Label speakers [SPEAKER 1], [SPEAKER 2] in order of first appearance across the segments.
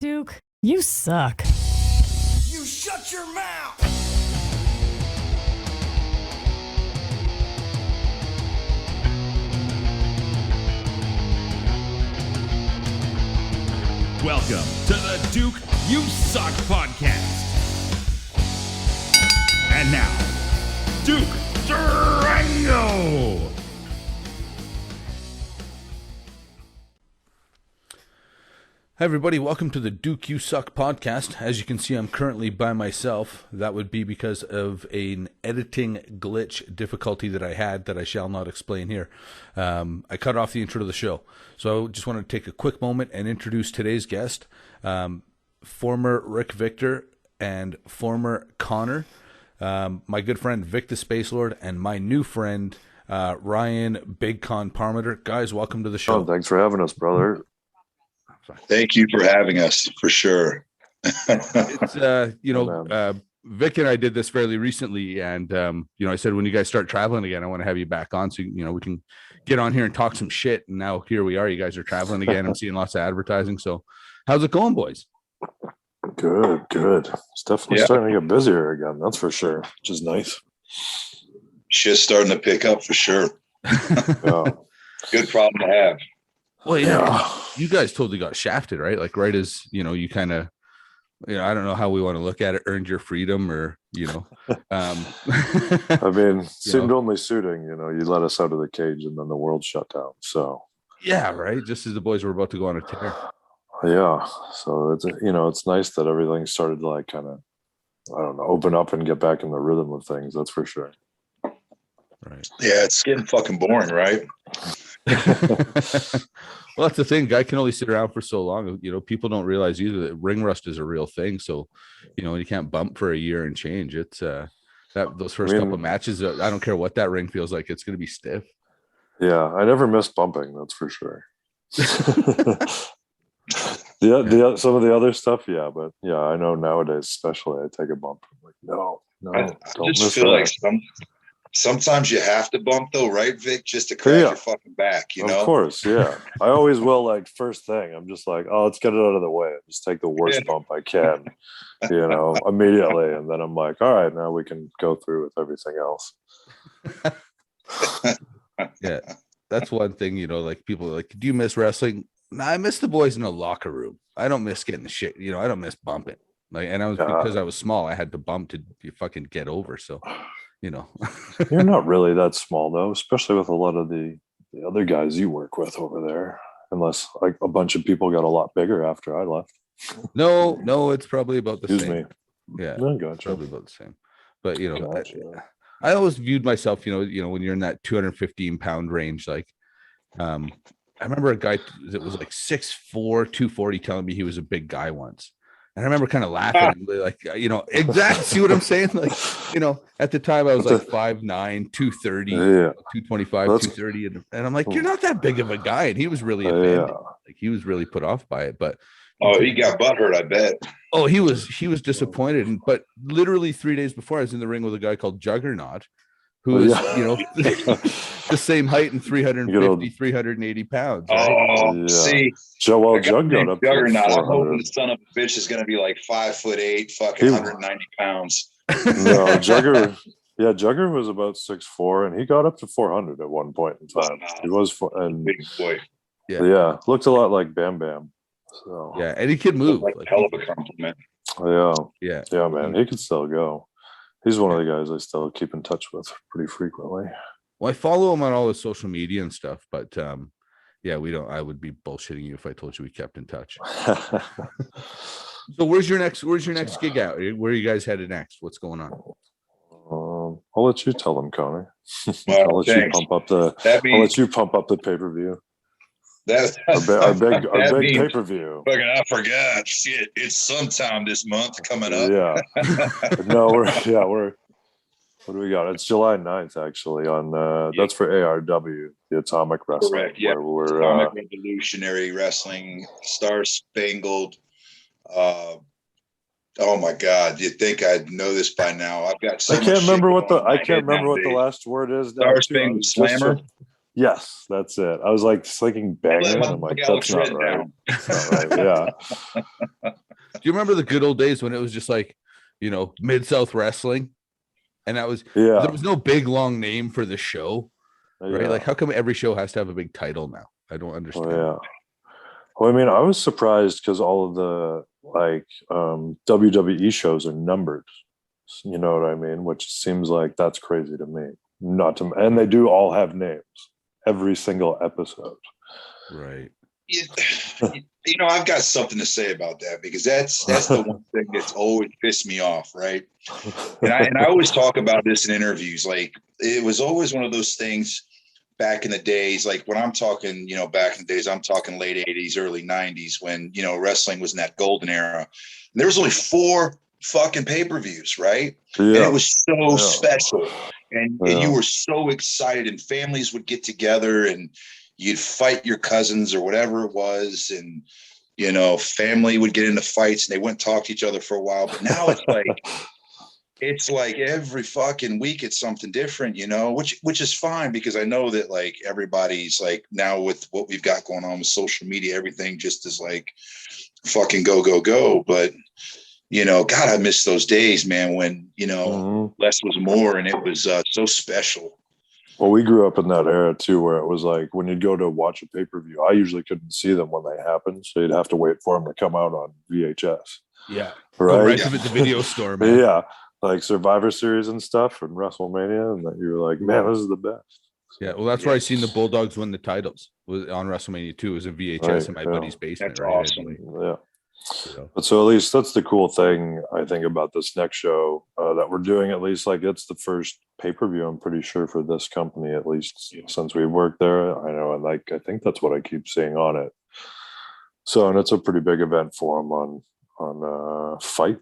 [SPEAKER 1] Duke, you suck.
[SPEAKER 2] You shut your mouth!
[SPEAKER 3] Welcome to the Duke You Suck podcast. And now, Duke Durango.
[SPEAKER 4] Hi everybody, welcome to the Duke You Suck podcast. As you can see, I'm currently by myself. That would be because of an editing glitch difficulty that I had that I shall not explain here. I cut off the intro to the show. So I just want to take a quick moment and introduce today's guest, former Rick Victor and former Connor, my good friend Vic the Spacelord, and my new friend Ryan Big Kon Parmeter. Guys, welcome to the show.
[SPEAKER 5] Oh, thanks for having us, brother.
[SPEAKER 6] Thank you for having us, for sure.
[SPEAKER 4] It's Vic and I did this fairly recently, and I said when you guys start traveling again, I want to have you back on so we can get on here and talk some shit. And now here we are. You guys are traveling again. I'm seeing lots of advertising. So, how's it going, boys?
[SPEAKER 5] Good. It's definitely starting to get busier again. That's for sure, which is nice.
[SPEAKER 6] Shit's starting to pick up for sure.
[SPEAKER 5] Yeah.
[SPEAKER 6] Good problem to have.
[SPEAKER 4] Well, yeah, you guys totally got shafted, right? Like right as, you kind of, I don't know how we want to look at it, earned your freedom or,
[SPEAKER 5] I mean, seemed only suiting, you let us out of the cage and then the world shut down. So,
[SPEAKER 4] yeah, right. Just as the boys were about to go on a tear.
[SPEAKER 5] Yeah. So it's, it's nice that everything started to like kind of, I don't know, open up and get back in the rhythm of things. That's for sure.
[SPEAKER 4] Right.
[SPEAKER 6] Yeah. It's getting fucking boring, right?
[SPEAKER 4] Well, that's the thing. Guy can only sit around for so long. People don't realize either that ring rust is a real thing. So, you can't bump for a year and change. It's those first couple of matches. I don't care what that ring feels like. It's going to be stiff.
[SPEAKER 5] Yeah, I never miss bumping. That's for sure. Some of the other stuff, yeah, but yeah, I know nowadays, especially, I take a bump. I'm like, no,
[SPEAKER 6] I just feel like sometimes you have to bump though, right, Vic? Just to crash your fucking back,
[SPEAKER 5] Of course, yeah. I always will, like, first thing. I'm just like, let's get it out of the way. Just take the worst bump I can, immediately. And then I'm like, all right, now we can go through with everything else.
[SPEAKER 4] Yeah, that's one thing, like people are like, do you miss wrestling? Nah, I miss the boys in the locker room. I don't miss getting the shit, I don't miss bumping. Like, and I was because I was small, I had to bump to fucking get over. So
[SPEAKER 5] You're not really that small though, especially with a lot of the other guys you work with over there, unless like a bunch of people got a lot bigger after I left.
[SPEAKER 4] No, it's probably about the same.
[SPEAKER 5] Me.
[SPEAKER 4] Yeah,
[SPEAKER 5] gotcha.
[SPEAKER 4] probably about the same. But
[SPEAKER 5] Gotcha.
[SPEAKER 4] I always viewed myself, when you're in that 215 pound range, like I remember a guy that was like 6'4", 240 telling me he was a big guy once. And I remember kind of laughing, like, exactly. See what I'm saying? Like, at the time I was like 5'9", 230, 225, 230. And I'm like, you're not that big of a guy. And he was really offended. Like he was really put off by it. But
[SPEAKER 6] he got butthurt, I bet.
[SPEAKER 4] Oh, he was disappointed. But literally 3 days before, I was in the ring with a guy called Juggernaut, who is, the same height and 350, 380 pounds. Right?
[SPEAKER 6] See,
[SPEAKER 5] Joel Juggernaut.
[SPEAKER 6] I'm hoping the son of a bitch is going to be like 5'8", fucking 190 pounds.
[SPEAKER 5] No, Jugger was about 6'4", and he got up to 400 at one point in time. He was, and
[SPEAKER 6] big boy.
[SPEAKER 5] Yeah, looked a lot like Bam Bam. So
[SPEAKER 4] yeah, and he could move.
[SPEAKER 6] Like a hell of a compliment.
[SPEAKER 5] Yeah, man, he could still go. He's one of the guys I still keep in touch with pretty frequently.
[SPEAKER 4] Well, I follow him on all his social media and stuff, but we don't. I would be bullshitting you if I told you we kept in touch. So where's your next gig out? Where are you guys headed next? What's going on?
[SPEAKER 5] I'll let you tell them, Connie.
[SPEAKER 6] Well,
[SPEAKER 5] I'll let you pump up the pay-per-view. Our big pay-per-view.
[SPEAKER 6] Fucking, I forgot. Shit, it's sometime this month coming up.
[SPEAKER 5] Yeah. No, we're. What do we got? It's July 9th, actually. That's for ARW, the Atomic Wrestling.
[SPEAKER 6] Correct. Yeah.
[SPEAKER 5] We're
[SPEAKER 6] Atomic Revolutionary Wrestling, Star Spangled. Oh my God! You think I'd know this by now? I've got.
[SPEAKER 5] I can't remember what the last word is.
[SPEAKER 6] Star Spangled Slammer.
[SPEAKER 5] Yes, that's it. I was like thinking banger. I'm like, that's not right. That's not right. Yeah.
[SPEAKER 4] you remember the good old days when it was just like, Mid-South Wrestling? And that was,
[SPEAKER 5] Yeah.
[SPEAKER 4] there was no big long name for the show, right?
[SPEAKER 5] Yeah.
[SPEAKER 4] Like, how come every show has to have a big title now? I don't understand.
[SPEAKER 5] Yeah. Well, I mean, I was surprised because all of the WWE shows are numbered. You know what I mean? Which seems like that's crazy to me. And they do all have names. Every single episode.
[SPEAKER 4] Right.
[SPEAKER 6] I've got something to say about that because that's the one thing that's always pissed me off, right? And I always talk about this in interviews. Like, it was always one of those things back in the days. Like, when I'm talking, back in the days, I'm talking late 80s, early 90s, when wrestling was in that golden era. And there was only 4 fucking pay-per-views, right?
[SPEAKER 5] Yeah.
[SPEAKER 6] And it was so special, and you were so excited, and families would get together and you'd fight your cousins or whatever it was, and family would get into fights and they wouldn't talk to each other for a while. But now it's like every fucking week it's something different, which is fine, because I know that like everybody's like, now with what we've got going on with social media, everything just is like fucking go. But God, I miss those days, man, when less was more, and it was so special.
[SPEAKER 5] Well, we grew up in that era too, where it was like when you'd go to watch a pay-per-view, I usually couldn't see them when they happened, so you'd have to wait for them to come out on VHS.
[SPEAKER 4] Yeah,
[SPEAKER 5] right.
[SPEAKER 4] To the video store, man.
[SPEAKER 5] Yeah, like Survivor Series and stuff, and WrestleMania, and that you were like, man, this is the best.
[SPEAKER 4] Yeah, well, that's where I seen the Bulldogs win the titles. Was on WrestleMania 2. It was a VHS in my buddy's basement.
[SPEAKER 6] That's
[SPEAKER 4] right?
[SPEAKER 6] awesome.
[SPEAKER 5] Yeah. But so at least that's the cool thing I think about this next show that we're doing. At least like it's the first pay-per-view, I'm pretty sure, for this company, at least since we worked there. I know, and like I think that's what I keep seeing on it. So, and it's a pretty big event for them on Fight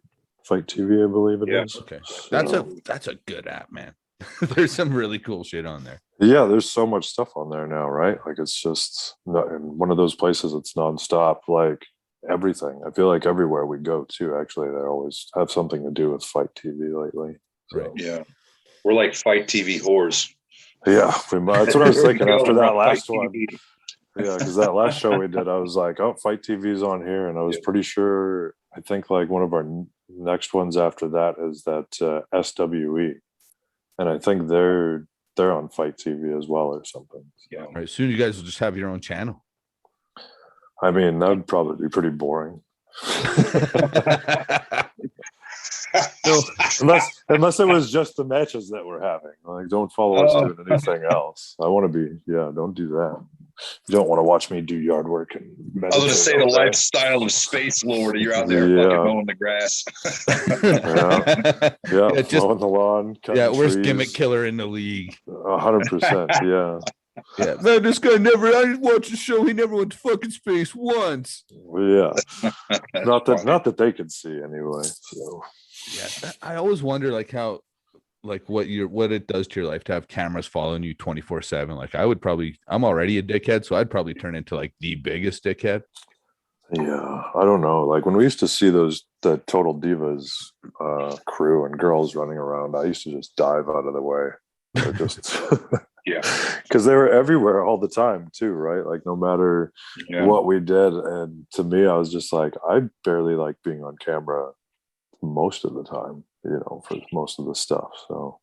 [SPEAKER 5] TV, I believe it is.
[SPEAKER 4] Okay,
[SPEAKER 5] so,
[SPEAKER 4] that's a good app, man. There's some really cool shit on there.
[SPEAKER 5] Yeah, there's so much stuff on there now, right? Like it's just in one of those places. It's nonstop, like everything. I feel like everywhere we go too, actually, they always have something to do with Fight TV lately. So.
[SPEAKER 4] Right.
[SPEAKER 6] Yeah, we're like Fight TV whores.
[SPEAKER 5] Yeah, that's what I was thinking after that last one. Yeah, because that last show we did, I was like, oh, Fight TV's on here, and I was pretty sure. I think like one of our next ones after that is that SWE, and I think they're on Fight TV as well or something.
[SPEAKER 6] Yeah.
[SPEAKER 4] All right. Soon you guys will just have your own channel.
[SPEAKER 5] I mean, that would probably be pretty boring. unless it was just the matches that we're having. Like, don't follow us doing anything else. I want to be, don't do that. You don't want to watch me do yard work and
[SPEAKER 6] meditate. I was going to say the lifestyle of Spacelord. You're out there fucking mowing the grass.
[SPEAKER 5] Just mowing the lawn.
[SPEAKER 4] Worst gimmick killer in the league.
[SPEAKER 5] 100%. Yeah.
[SPEAKER 4] Yeah, man, this guy I didn't watch the show. He never went to fucking space once.
[SPEAKER 5] Yeah, not that they can see anyway. So
[SPEAKER 4] yeah, I always wonder like how, like what it does to your life to have cameras following you 24/7. Like I'm already a dickhead, so I'd probably turn into like the biggest dickhead.
[SPEAKER 5] Yeah, I don't know. Like when we used to see the Total Divas crew and girls running around, I used to just dive out of the way. Or just.
[SPEAKER 6] Yeah,
[SPEAKER 5] because they were everywhere all the time too, right? Like no matter what we did, and to me, I was just like, I barely like being on camera most of the time, for most of the stuff. So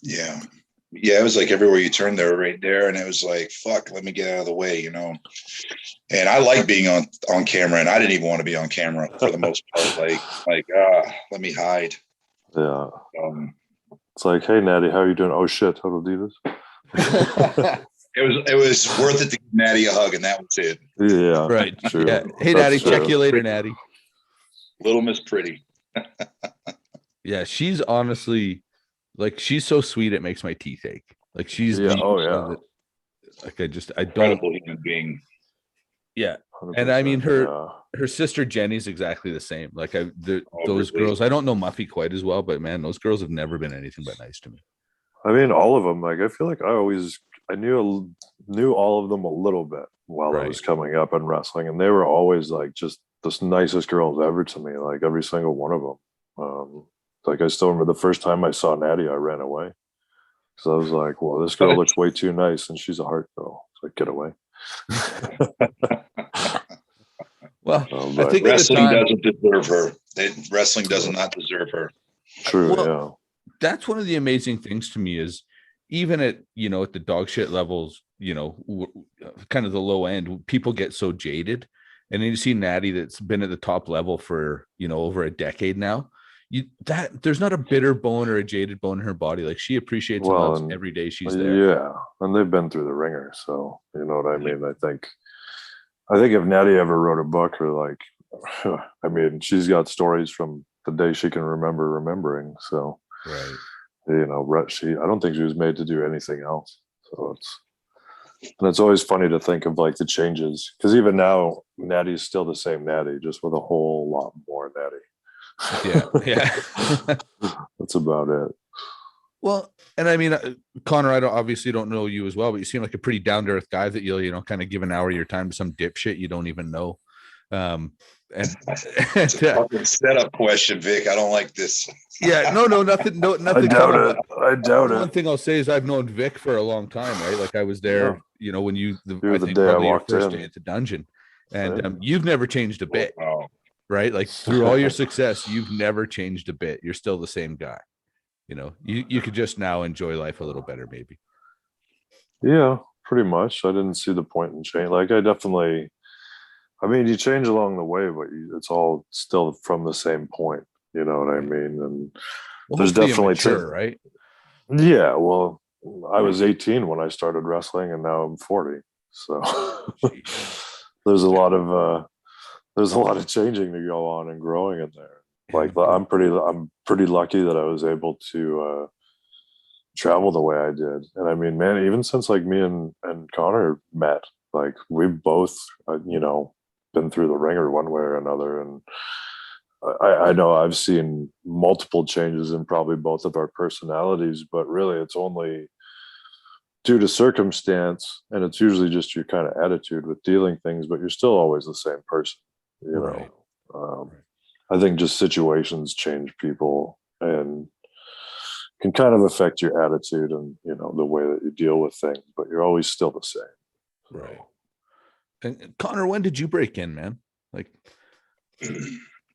[SPEAKER 6] yeah, it was like everywhere you turn, they were right there, and it was like, fuck, let me get out of the way, And I like being on camera, and I didn't even want to be on camera for the most part. Let me hide.
[SPEAKER 5] Yeah. It's like, hey, Natty, how are you doing? Oh shit, Total Divas.
[SPEAKER 6] It was worth it to give Natty a hug, and that was it.
[SPEAKER 5] Yeah,
[SPEAKER 4] right.
[SPEAKER 5] True.
[SPEAKER 4] Yeah. Hey, Natty, check you later, Natty.
[SPEAKER 6] Little Miss Pretty.
[SPEAKER 4] Yeah, she's honestly like she's so sweet it makes my teeth ache. Like she's
[SPEAKER 5] like
[SPEAKER 4] I don't.
[SPEAKER 6] Incredible human being.
[SPEAKER 4] Yeah, and I mean her sister Jenny's exactly the same. Like those girls. I don't know Muffy quite as well, but man, those girls have never been anything but nice to me.
[SPEAKER 5] I mean, all of them. Like, I feel like I knew all of them a little bit while I was coming up in wrestling, and they were always like just the nicest girls ever to me. Like every single one of them. Like I still remember the first time I saw Natty, I ran away because I was like, "Well, this girl looks way too nice, and she's a heart girl." So like, get away.
[SPEAKER 4] Well, I
[SPEAKER 5] But
[SPEAKER 4] think at the
[SPEAKER 6] Wrestling
[SPEAKER 4] time,
[SPEAKER 6] doesn't deserve her. Wrestling does not deserve her.
[SPEAKER 5] true,
[SPEAKER 4] well, that's one of the amazing things to me is even at, at the dog shit levels, kind of the low end, people get so jaded. And then you see Natty that's been at the top level for, over a decade now. There's not a bitter bone or a jaded bone in her body. Like she appreciates and loves every day she's there.
[SPEAKER 5] Yeah, and they've been through the ringer, so you know what I mean. I think if Natty ever wrote a book, or like, I mean, she's got stories from the day she can remember remembering. So,
[SPEAKER 4] right,
[SPEAKER 5] I don't think she was made to do anything else. So it's always funny to think of like the changes, because even now, Natty's still the same Natty, just with a whole lot more Natty.
[SPEAKER 4] Yeah.
[SPEAKER 5] That's about it.
[SPEAKER 4] Well, and I mean, Connor, I obviously don't know you as well, but you seem like a pretty down to earth guy that you'll, kind of give an hour of your time to some dipshit you don't even know.
[SPEAKER 6] It's a fucking setup question, Vic. I don't like this.
[SPEAKER 4] Yeah, nothing.
[SPEAKER 5] I doubt it. I doubt
[SPEAKER 4] One
[SPEAKER 5] it.
[SPEAKER 4] thing I'll say is I've known Vic for a long time, right? Like I was there, when I think
[SPEAKER 5] day I
[SPEAKER 4] probably your
[SPEAKER 5] walked
[SPEAKER 4] first
[SPEAKER 5] in.
[SPEAKER 4] day at the dungeon, and you've never changed a bit,
[SPEAKER 6] Wow.
[SPEAKER 4] right? Like through all your success, you've never changed a bit. You're still the same guy. You could just now enjoy life a little better, maybe.
[SPEAKER 5] Yeah, pretty much. I didn't see the point in change. Like I mean, you change along the way, but it's all still from the same point. You know what I mean? And there's definitely
[SPEAKER 4] right?
[SPEAKER 5] Yeah, well, I was 18 when I started wrestling, and now I'm 40. So there's a lot of changing to go on and growing in there. Like I'm pretty lucky that I was able to travel the way I did. And I mean, man, even since like me and Connor met, like we've both been through the ringer one way or another. And I know I've seen multiple changes in probably both of our personalities, but really it's only due to circumstance, and it's usually just your kind of attitude with dealing things, but you're still always the same person,
[SPEAKER 4] Right.
[SPEAKER 5] I think just situations change people and can kind of affect your attitude and the way that you deal with things, but you're always still the same.
[SPEAKER 4] Right. And Connor, when did you break in, man? Like,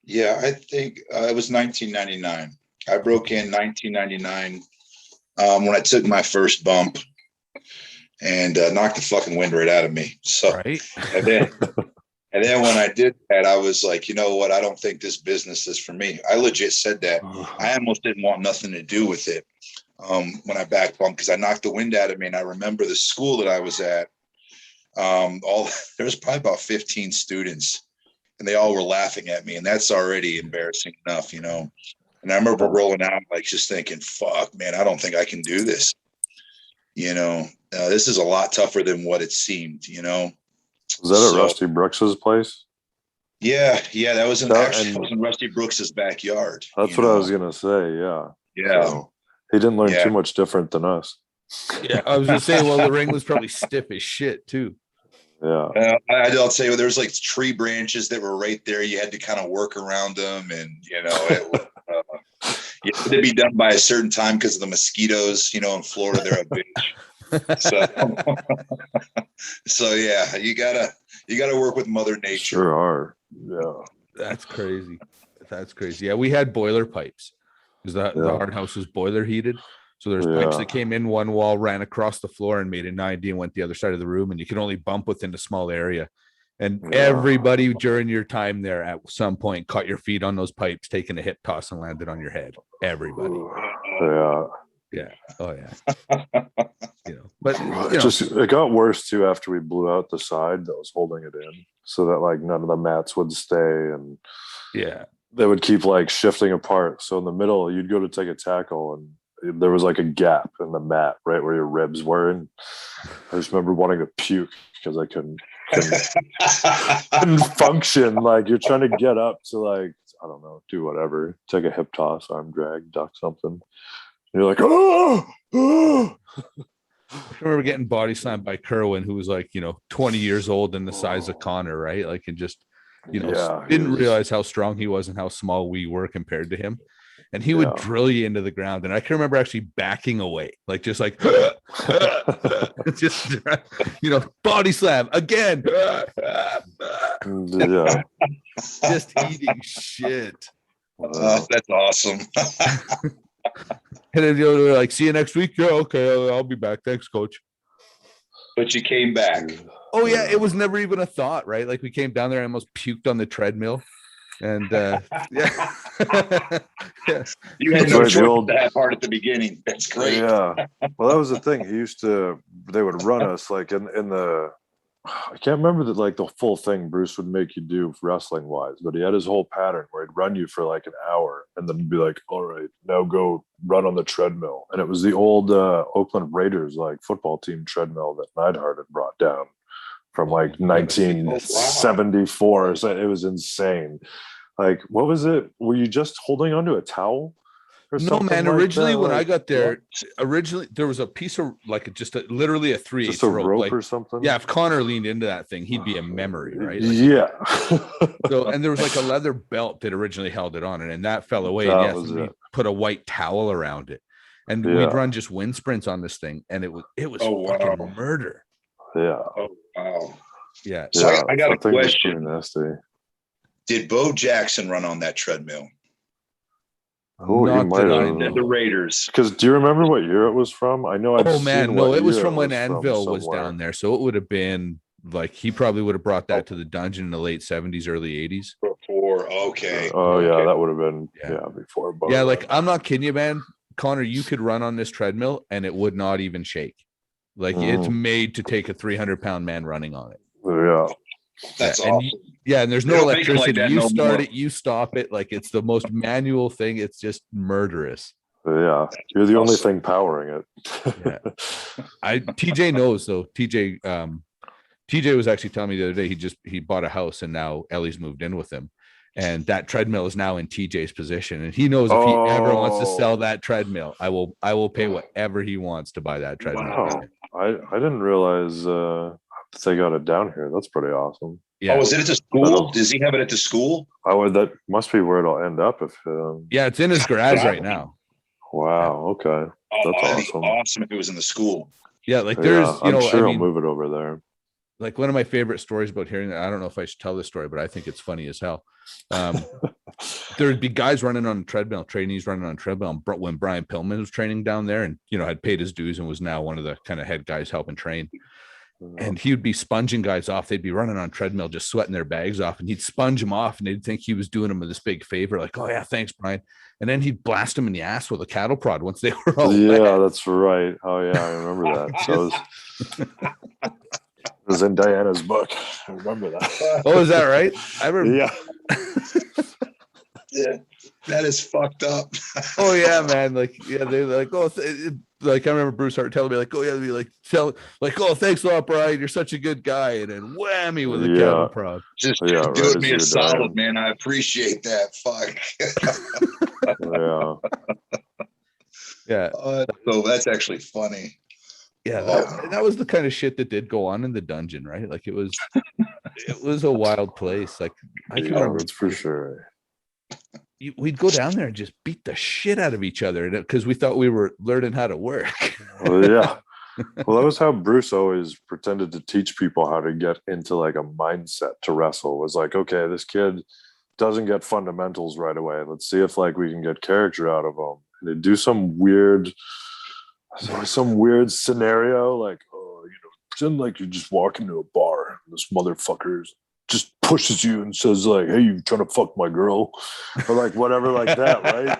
[SPEAKER 6] yeah, I think it was 1999. I broke in 1999 when I took my first bump and knocked the fucking wind right out of me. So,
[SPEAKER 4] right.
[SPEAKER 6] And then when I did that, I was like, you know what? I don't think this business is for me. I legit said that. I almost didn't want nothing to do with it when I back bumped, because I knocked the wind out of me. And I remember the school that I was at. There was probably about 15 students, and they all were laughing at me, and that's already embarrassing enough, And I remember rolling out, like just thinking, "Fuck, man, I don't think I can do this." This is a lot tougher than what it seemed.
[SPEAKER 5] Was that at Rusty Brooks's place?
[SPEAKER 6] Yeah, that was in Rusty Brooks's backyard.
[SPEAKER 5] That's what I was gonna say. Yeah. So he didn't learn too much different than us.
[SPEAKER 4] Yeah, I was gonna say, well, the ring was probably stiff as shit too.
[SPEAKER 5] Yeah.
[SPEAKER 6] I'll tell you, there was like tree branches that were right there. You had to kind of work around them, and it had to be done by a certain time because of the mosquitoes. In Florida, they're a bitch. So yeah, you gotta work with Mother Nature.
[SPEAKER 5] Sure are. Yeah.
[SPEAKER 4] That's crazy. Yeah, we had boiler pipes because the hard house was boiler heated. So there's pipes that came in one wall, ran across the floor, and made a 90 and went the other side of the room, and you could only bump within a small area. And everybody during your time there at some point caught your feet on those pipes, taking a hip toss and landed on your head. Everybody.
[SPEAKER 5] Yeah.
[SPEAKER 4] Oh yeah. But
[SPEAKER 5] it got worse too after we blew out the side that was holding it in, so that like none of the mats would stay, and they would keep like shifting apart. So in the middle, you'd go to take a tackle, and there was like a gap in the mat right where your ribs were, and I just remember wanting to puke because I couldn't function. Like you're trying to get up to like, I don't know, do whatever, take a hip toss, arm drag, duck something. You're like, oh.
[SPEAKER 4] I remember getting body slammed by Kerwin, who was like, 20 years old and the size of Connor, right? Like, and just, didn't realize how strong he was and how small we were compared to him. And he would drill you into the ground. And I can remember actually backing away, like, just like, just, body slam again.
[SPEAKER 5] Yeah.
[SPEAKER 4] just eating shit.
[SPEAKER 6] That's awesome.
[SPEAKER 4] And then they're like, see you next week. Yeah, okay, I'll be back. Thanks, coach.
[SPEAKER 6] But you came back.
[SPEAKER 4] Oh yeah, it was never even a thought, right? Like we came down there, I almost puked on the treadmill. And yeah. Yeah.
[SPEAKER 6] You had
[SPEAKER 5] That's
[SPEAKER 6] no
[SPEAKER 5] right, the
[SPEAKER 6] choice
[SPEAKER 5] old-
[SPEAKER 6] with that part at the beginning. That's great.
[SPEAKER 5] Yeah. Well, that was the thing. They would run us like in the, I can't remember the full thing Bruce would make you do wrestling wise, but he had his whole pattern where he'd run you for like an hour and then be like, all right, now go run on the treadmill. And it was the old Oakland Raiders like football team treadmill that Neidhart had brought down from like 1974. So it was insane. Like, what was it? Were you just holding onto a towel?
[SPEAKER 4] No, man. Originally, when I got there, there was a piece of like literally a 3/8
[SPEAKER 5] just a rope
[SPEAKER 4] like,
[SPEAKER 5] or something.
[SPEAKER 4] yeah, if Connor leaned into that thing, he'd be a memory, right? Like,
[SPEAKER 5] yeah.
[SPEAKER 4] So, and there was like a leather belt that originally held it on, and that fell away.
[SPEAKER 5] That
[SPEAKER 4] And
[SPEAKER 5] was
[SPEAKER 4] we
[SPEAKER 5] it.
[SPEAKER 4] put a white towel around it, and we'd run just wind sprints on this thing, and it was fucking murder.
[SPEAKER 5] Yeah.
[SPEAKER 6] Oh wow.
[SPEAKER 4] Yeah.
[SPEAKER 6] So I got a
[SPEAKER 5] that thing was
[SPEAKER 6] question.
[SPEAKER 5] pretty nasty.
[SPEAKER 6] Did Bo Jackson run on that treadmill?
[SPEAKER 5] Oh, he
[SPEAKER 4] Not
[SPEAKER 5] might
[SPEAKER 4] that I
[SPEAKER 5] have.
[SPEAKER 4] know.
[SPEAKER 6] The Raiders.
[SPEAKER 5] Because do you remember what year it was from? I know.
[SPEAKER 4] Oh man, no, it was from when
[SPEAKER 5] year it
[SPEAKER 4] Anvil was
[SPEAKER 5] somewhere.
[SPEAKER 4] down there, so it would have been like he probably would have brought that to the dungeon in the late 70s, early 80s.
[SPEAKER 6] Before, okay.
[SPEAKER 5] Oh yeah,
[SPEAKER 6] Okay.
[SPEAKER 5] that would have been
[SPEAKER 4] Yeah.
[SPEAKER 5] before. Bo
[SPEAKER 4] Yeah,
[SPEAKER 5] ran.
[SPEAKER 4] like I'm not kidding you, man. Connor, you could run on this treadmill and it would not even shake. Like it's made to take a 300-pound man running on it.
[SPEAKER 5] Yeah.
[SPEAKER 6] That's
[SPEAKER 4] and
[SPEAKER 6] awesome.
[SPEAKER 4] and there's
[SPEAKER 6] They
[SPEAKER 4] no
[SPEAKER 6] don't make 'em like
[SPEAKER 4] electricity.
[SPEAKER 6] that
[SPEAKER 4] You
[SPEAKER 6] no
[SPEAKER 4] start
[SPEAKER 6] more.
[SPEAKER 4] it, you stop it. Like it's the most manual thing. It's just murderous.
[SPEAKER 5] Yeah. You're the only
[SPEAKER 6] awesome.
[SPEAKER 5] thing powering it.
[SPEAKER 4] Yeah. TJ knows though. TJ was actually telling me the other day he bought a house and now Ellie's moved in with him. And that treadmill is now in TJ's position. And he knows if he ever wants to sell that treadmill, I will pay whatever he wants to buy that treadmill.
[SPEAKER 5] Wow. I didn't realize they got it down here. That's pretty awesome.
[SPEAKER 4] Yeah.
[SPEAKER 6] Oh, is it at the school? Does he have it at the school?
[SPEAKER 5] That must be where it'll end up if.
[SPEAKER 4] Yeah, it's in his garage right now.
[SPEAKER 5] Wow. Okay. That's
[SPEAKER 6] That'd be
[SPEAKER 5] awesome.
[SPEAKER 6] awesome if it was in the school.
[SPEAKER 4] Yeah, like there's,
[SPEAKER 5] I'm sure I'll move it over there.
[SPEAKER 4] Like one of my favorite stories about hearing that. I don't know if I should tell this story, but I think it's funny as hell. There'd be guys running on a treadmill, trainees running on a treadmill. When Brian Pillman was training down there and, had paid his dues and was now one of the kind of head guys helping train. And he would be sponging guys off. They'd be running on treadmill, just sweating their bags off, and he'd sponge them off, and they'd think he was doing them this big favor, like, "Oh yeah, thanks, Brian." And then he'd blast them in the ass with a cattle prod once they were all wet.
[SPEAKER 5] That's right. Oh yeah, I remember that. So it was in Diana's book. I remember that.
[SPEAKER 4] Oh, is that right? I remember.
[SPEAKER 5] Yeah.
[SPEAKER 6] Yeah, that is fucked up.
[SPEAKER 4] Oh yeah, man. They're like, oh, like I remember Bruce Hart telling me, like, oh yeah, they'd be like, oh, thanks a lot, Brian. You're such a good guy, and then whammy with a cattle prod.
[SPEAKER 6] Just
[SPEAKER 5] right
[SPEAKER 6] doing me a
[SPEAKER 5] as
[SPEAKER 6] solid,
[SPEAKER 5] you're
[SPEAKER 6] man. I appreciate that. Fuck.
[SPEAKER 5] Yeah.
[SPEAKER 4] Yeah.
[SPEAKER 6] So that's actually funny.
[SPEAKER 4] Yeah, that was the kind of shit that did go on in the dungeon, right? Like it was a wild place. Like I can remember,
[SPEAKER 5] that's for sure.
[SPEAKER 4] We'd go down there and just beat the shit out of each other because we thought we were learning how to work.
[SPEAKER 5] Well, yeah. Well, that was how Bruce always pretended to teach people how to get into like a mindset to wrestle. Was like, okay, this kid doesn't get fundamentals right away. Let's see if like we can get character out of him. And they'd do some weird scenario, like, pretend like you're just walking to a bar and this motherfucker just pushes you and says like, "Hey, you trying to fuck my girl?" Or like whatever like that, right?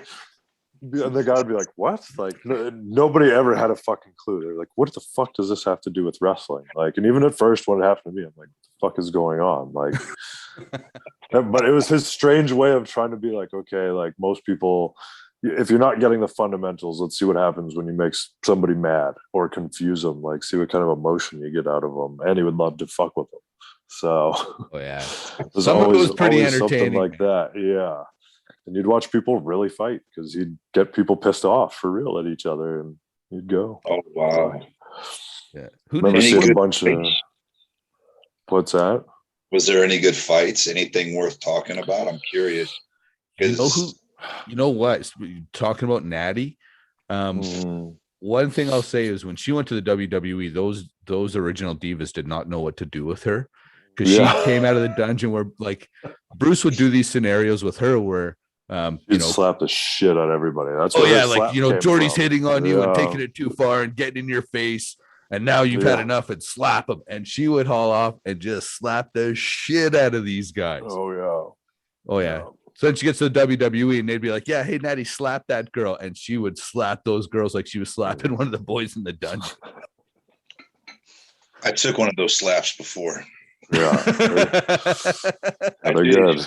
[SPEAKER 5] And the guy would be like, "What?" Like nobody ever had a fucking clue. They're like, "What the fuck does this have to do with wrestling?" Like, and even at first when it happened to me, I'm like, "What the fuck is going on?" Like, but it was his strange way of trying to be like, okay, like most people, if you're not getting the fundamentals, let's see what happens when you make somebody mad or confuse them. Like, see what kind of emotion you get out of them. And he would love to fuck with them. So,
[SPEAKER 4] oh yeah,
[SPEAKER 5] some of it was pretty
[SPEAKER 4] entertaining,
[SPEAKER 5] something like that. Yeah, and you'd watch people really fight because he'd get people pissed off for real at each other, and you'd go.
[SPEAKER 6] Oh wow.
[SPEAKER 4] Yeah.
[SPEAKER 5] Remember seeing a bunch of. What's that?
[SPEAKER 6] Was there any good fights? Anything worth talking about? I'm curious.
[SPEAKER 4] You know what? Talking about Natty, one thing I'll say is when she went to the WWE, those original divas did not know what to do with her, because she came out of the dungeon where like Bruce would do these scenarios with her where
[SPEAKER 5] You'd slap the shit out of everybody. That's
[SPEAKER 4] like Jordy's hitting on you and taking it too far and getting in your face, and now you've had enough and slap him. And she would haul off and just slap the shit out of these guys.
[SPEAKER 5] Oh
[SPEAKER 4] yeah. So then she gets to the WWE and they'd be like, yeah, hey Natty, slap that girl, and she would slap those girls like she was slapping one of the boys in the dungeon.
[SPEAKER 6] I took one of those slaps before.
[SPEAKER 5] Yeah,
[SPEAKER 6] they're good.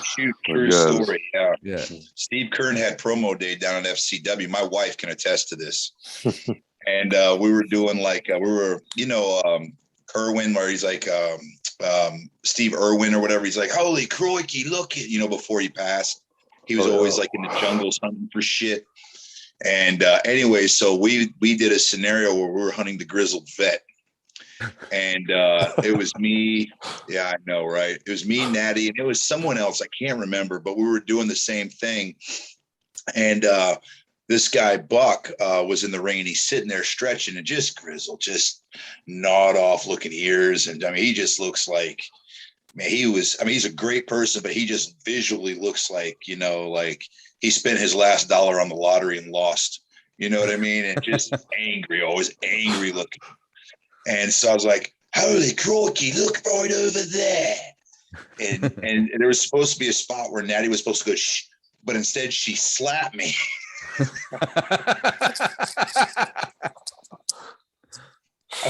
[SPEAKER 6] True story.
[SPEAKER 5] Yeah.
[SPEAKER 6] Steve Kern had promo day down at FCW. My wife can attest to this. And we were doing Kerwin, where he's like Steve Irwin or whatever. He's like, holy crikey, look it, before he passed. He was always like in the jungles hunting for shit. And anyway, so we did a scenario where we were hunting the grizzled vet. And it was me. Yeah, I know, right? It was me, Natty, and it was someone else. I can't remember, but we were doing the same thing. And this guy, Buck, was in the ring, and he's sitting there stretching and just grizzled, just gnawed off looking ears. And I mean, he just looks like, man, he's a great person, but he just visually looks like, like he spent his last dollar on the lottery and lost. You know what I mean? And just angry, always angry looking. And so I was like, holy croaky, look right over there. And there was supposed to be a spot where Natty was supposed to go, shh, but instead she slapped me. I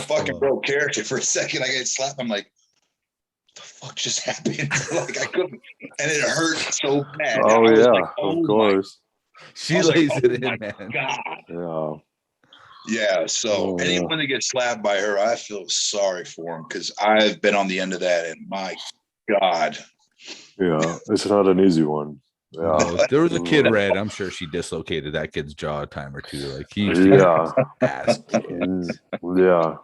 [SPEAKER 6] fucking broke character for a second. I got slapped. I'm like, what the fuck just happened? Like I couldn't, and it hurt so bad.
[SPEAKER 5] Oh yeah, like, of course.
[SPEAKER 4] She lays it in, man.
[SPEAKER 5] God.
[SPEAKER 6] Yeah, so anyone that gets slapped by her, I feel sorry for him because I've been on the end of that, and my God.
[SPEAKER 5] Yeah, it's not an easy one. Yeah,
[SPEAKER 4] there was a kid, Red. I'm sure she dislocated that kid's jaw a time or two. Like he used to get ass kicked. Yeah.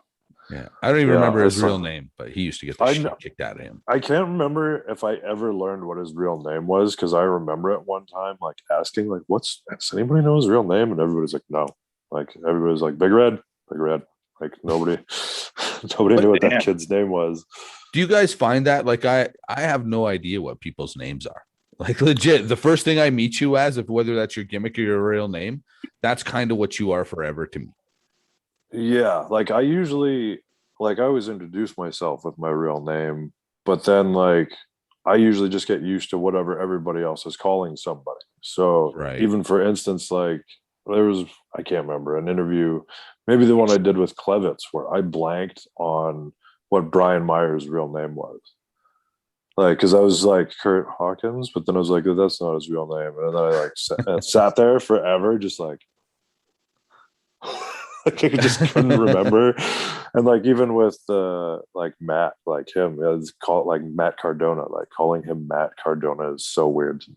[SPEAKER 4] I don't even remember his real name, but he used to get the shit kicked out of him.
[SPEAKER 5] I can't remember if I ever learned what his real name was because I remember at one time like asking, like, does anybody know his real name? And everybody's like, no. Like everybody's like Big Red. Like nobody knew what that kid's name was.
[SPEAKER 4] Do you guys find that? Like I have no idea what people's names are. Like legit, the first thing I meet you as, if whether that's your gimmick or your real name, that's kind of what you are forever to me.
[SPEAKER 5] Yeah, like I always introduce myself with my real name, but then like I usually just get used to whatever everybody else is calling somebody. So even for instance, like there was, I can't remember, an interview, maybe the one I did with Klevitz, where I blanked on what Brian Myers' real name was. Like, because I was like Kurt Hawkins, but then I was like, that's not his real name. And then I like sat there forever, just like, I just couldn't remember. And like, even with like Matt, like him, it's called like Matt Cardona, like calling him Matt Cardona is so weird to me.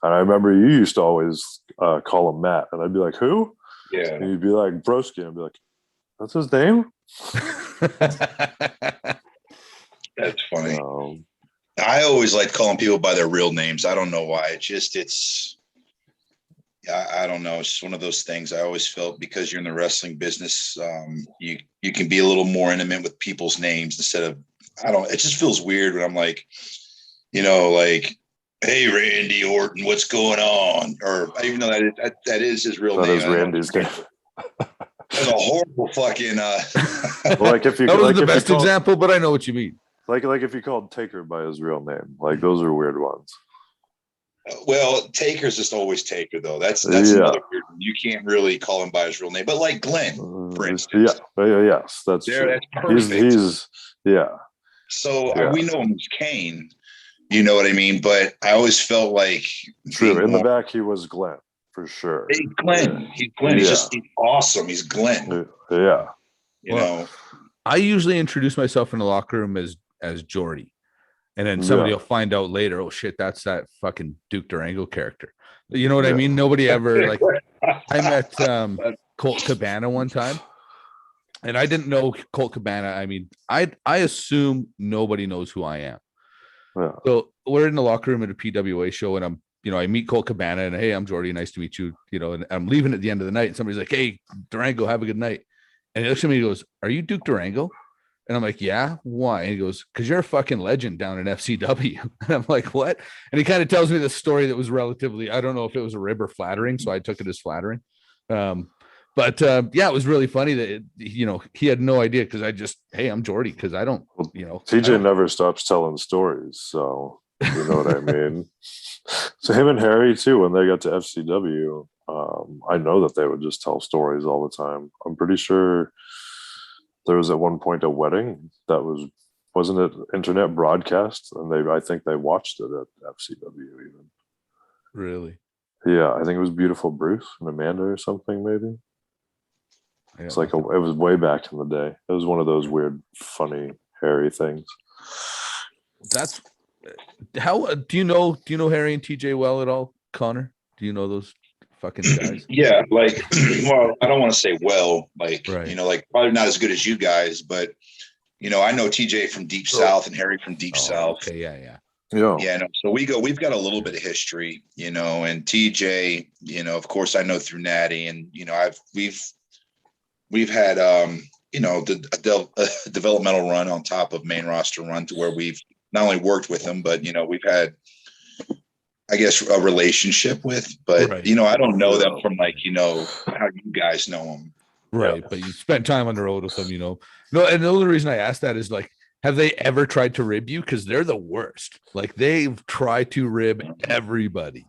[SPEAKER 5] And I remember you used to always call him Matt, and I'd be like, who?
[SPEAKER 6] Yeah.
[SPEAKER 5] And you'd be like, Broski. And I'd be like, that's his name?
[SPEAKER 6] That's funny. I always like calling people by their real names. I don't know why. I don't know. It's just one of those things. I always felt because you're in the wrestling business, you can be a little more intimate with people's names instead of, it just feels weird when I'm like, like, hey, Randy Orton, what's going on? Or even though that is his real name.
[SPEAKER 5] That is Randy's name.
[SPEAKER 6] That's a horrible fucking.
[SPEAKER 5] Like if you
[SPEAKER 4] that was the best example, but I know what you mean.
[SPEAKER 5] Like if you called Taker by his real name, like those are weird ones.
[SPEAKER 6] Well, Taker's just always Taker though. That's another weird one. You can't really call him by his real name, but like Glenn, for instance.
[SPEAKER 5] Yes, that's true.
[SPEAKER 6] That's perfect.
[SPEAKER 5] He's
[SPEAKER 6] So we know him as Kane. You know what I mean? But I always felt like
[SPEAKER 5] true. In the back, he was Glenn for sure.
[SPEAKER 6] He's Glenn. Yeah. He's Glenn. He's awesome. He's Glenn.
[SPEAKER 5] Yeah.
[SPEAKER 6] You know.
[SPEAKER 4] I usually introduce myself in the locker room as Jordy. And then somebody will find out later, oh shit, that's that fucking Duke Durango character. You know what I mean? Nobody ever like I met Colt Cabana one time. And I didn't know Colt Cabana. I mean, I assume nobody knows who I am. Yeah. So we're in the locker room at a PWA show, and I meet Colt Cabana, and hey, I'm Jordy, nice to meet you. And I'm leaving at the end of the night, and somebody's like, hey, Durango, have a good night. And he looks at me and goes, are you Duke Durango? And I'm like, yeah, why? And he goes, because you're a fucking legend down in FCW. And I'm like, what? And he kind of tells me this story that was relatively, I don't know if it was a rib or flattering. So I took it as flattering. But yeah, it was really funny that, he had no idea because hey, I'm Jordy because I don't,
[SPEAKER 5] TJ never stops telling stories. So, you know what I mean? So him and Harry too, when they got to FCW, I know that they would just tell stories all the time. I'm pretty sure there was at one point a wedding that wasn't it internet broadcast, and I think they watched it at FCW even.
[SPEAKER 4] Really?
[SPEAKER 5] Yeah, I think it was Beautiful Bruce and Amanda or something maybe. It's like it was way back in the day. It was one of those weird, funny, hairy things.
[SPEAKER 4] That's how do you know Harry and TJ well at all, Connor? Do you know those fucking guys?
[SPEAKER 6] Yeah, like, well, I don't want to say well, like,
[SPEAKER 4] right.
[SPEAKER 6] Like probably not as good as you guys, but I know TJ from Deep South and Harry from Deep South.
[SPEAKER 4] Okay, yeah.
[SPEAKER 6] Yeah, no, so we've got a little bit of history, and TJ, of course I know through Natty, and we've had a developmental run on top of main roster run to where we've not only worked with them, but we've had, I guess, a relationship with, but
[SPEAKER 4] right.
[SPEAKER 6] I don't know them from like how you guys know them,
[SPEAKER 4] right? Yeah. But you spent time on the road with them, No, and the only reason I asked that is like, have they ever tried to rib you? Because they're the worst. Like they've tried to rib everybody.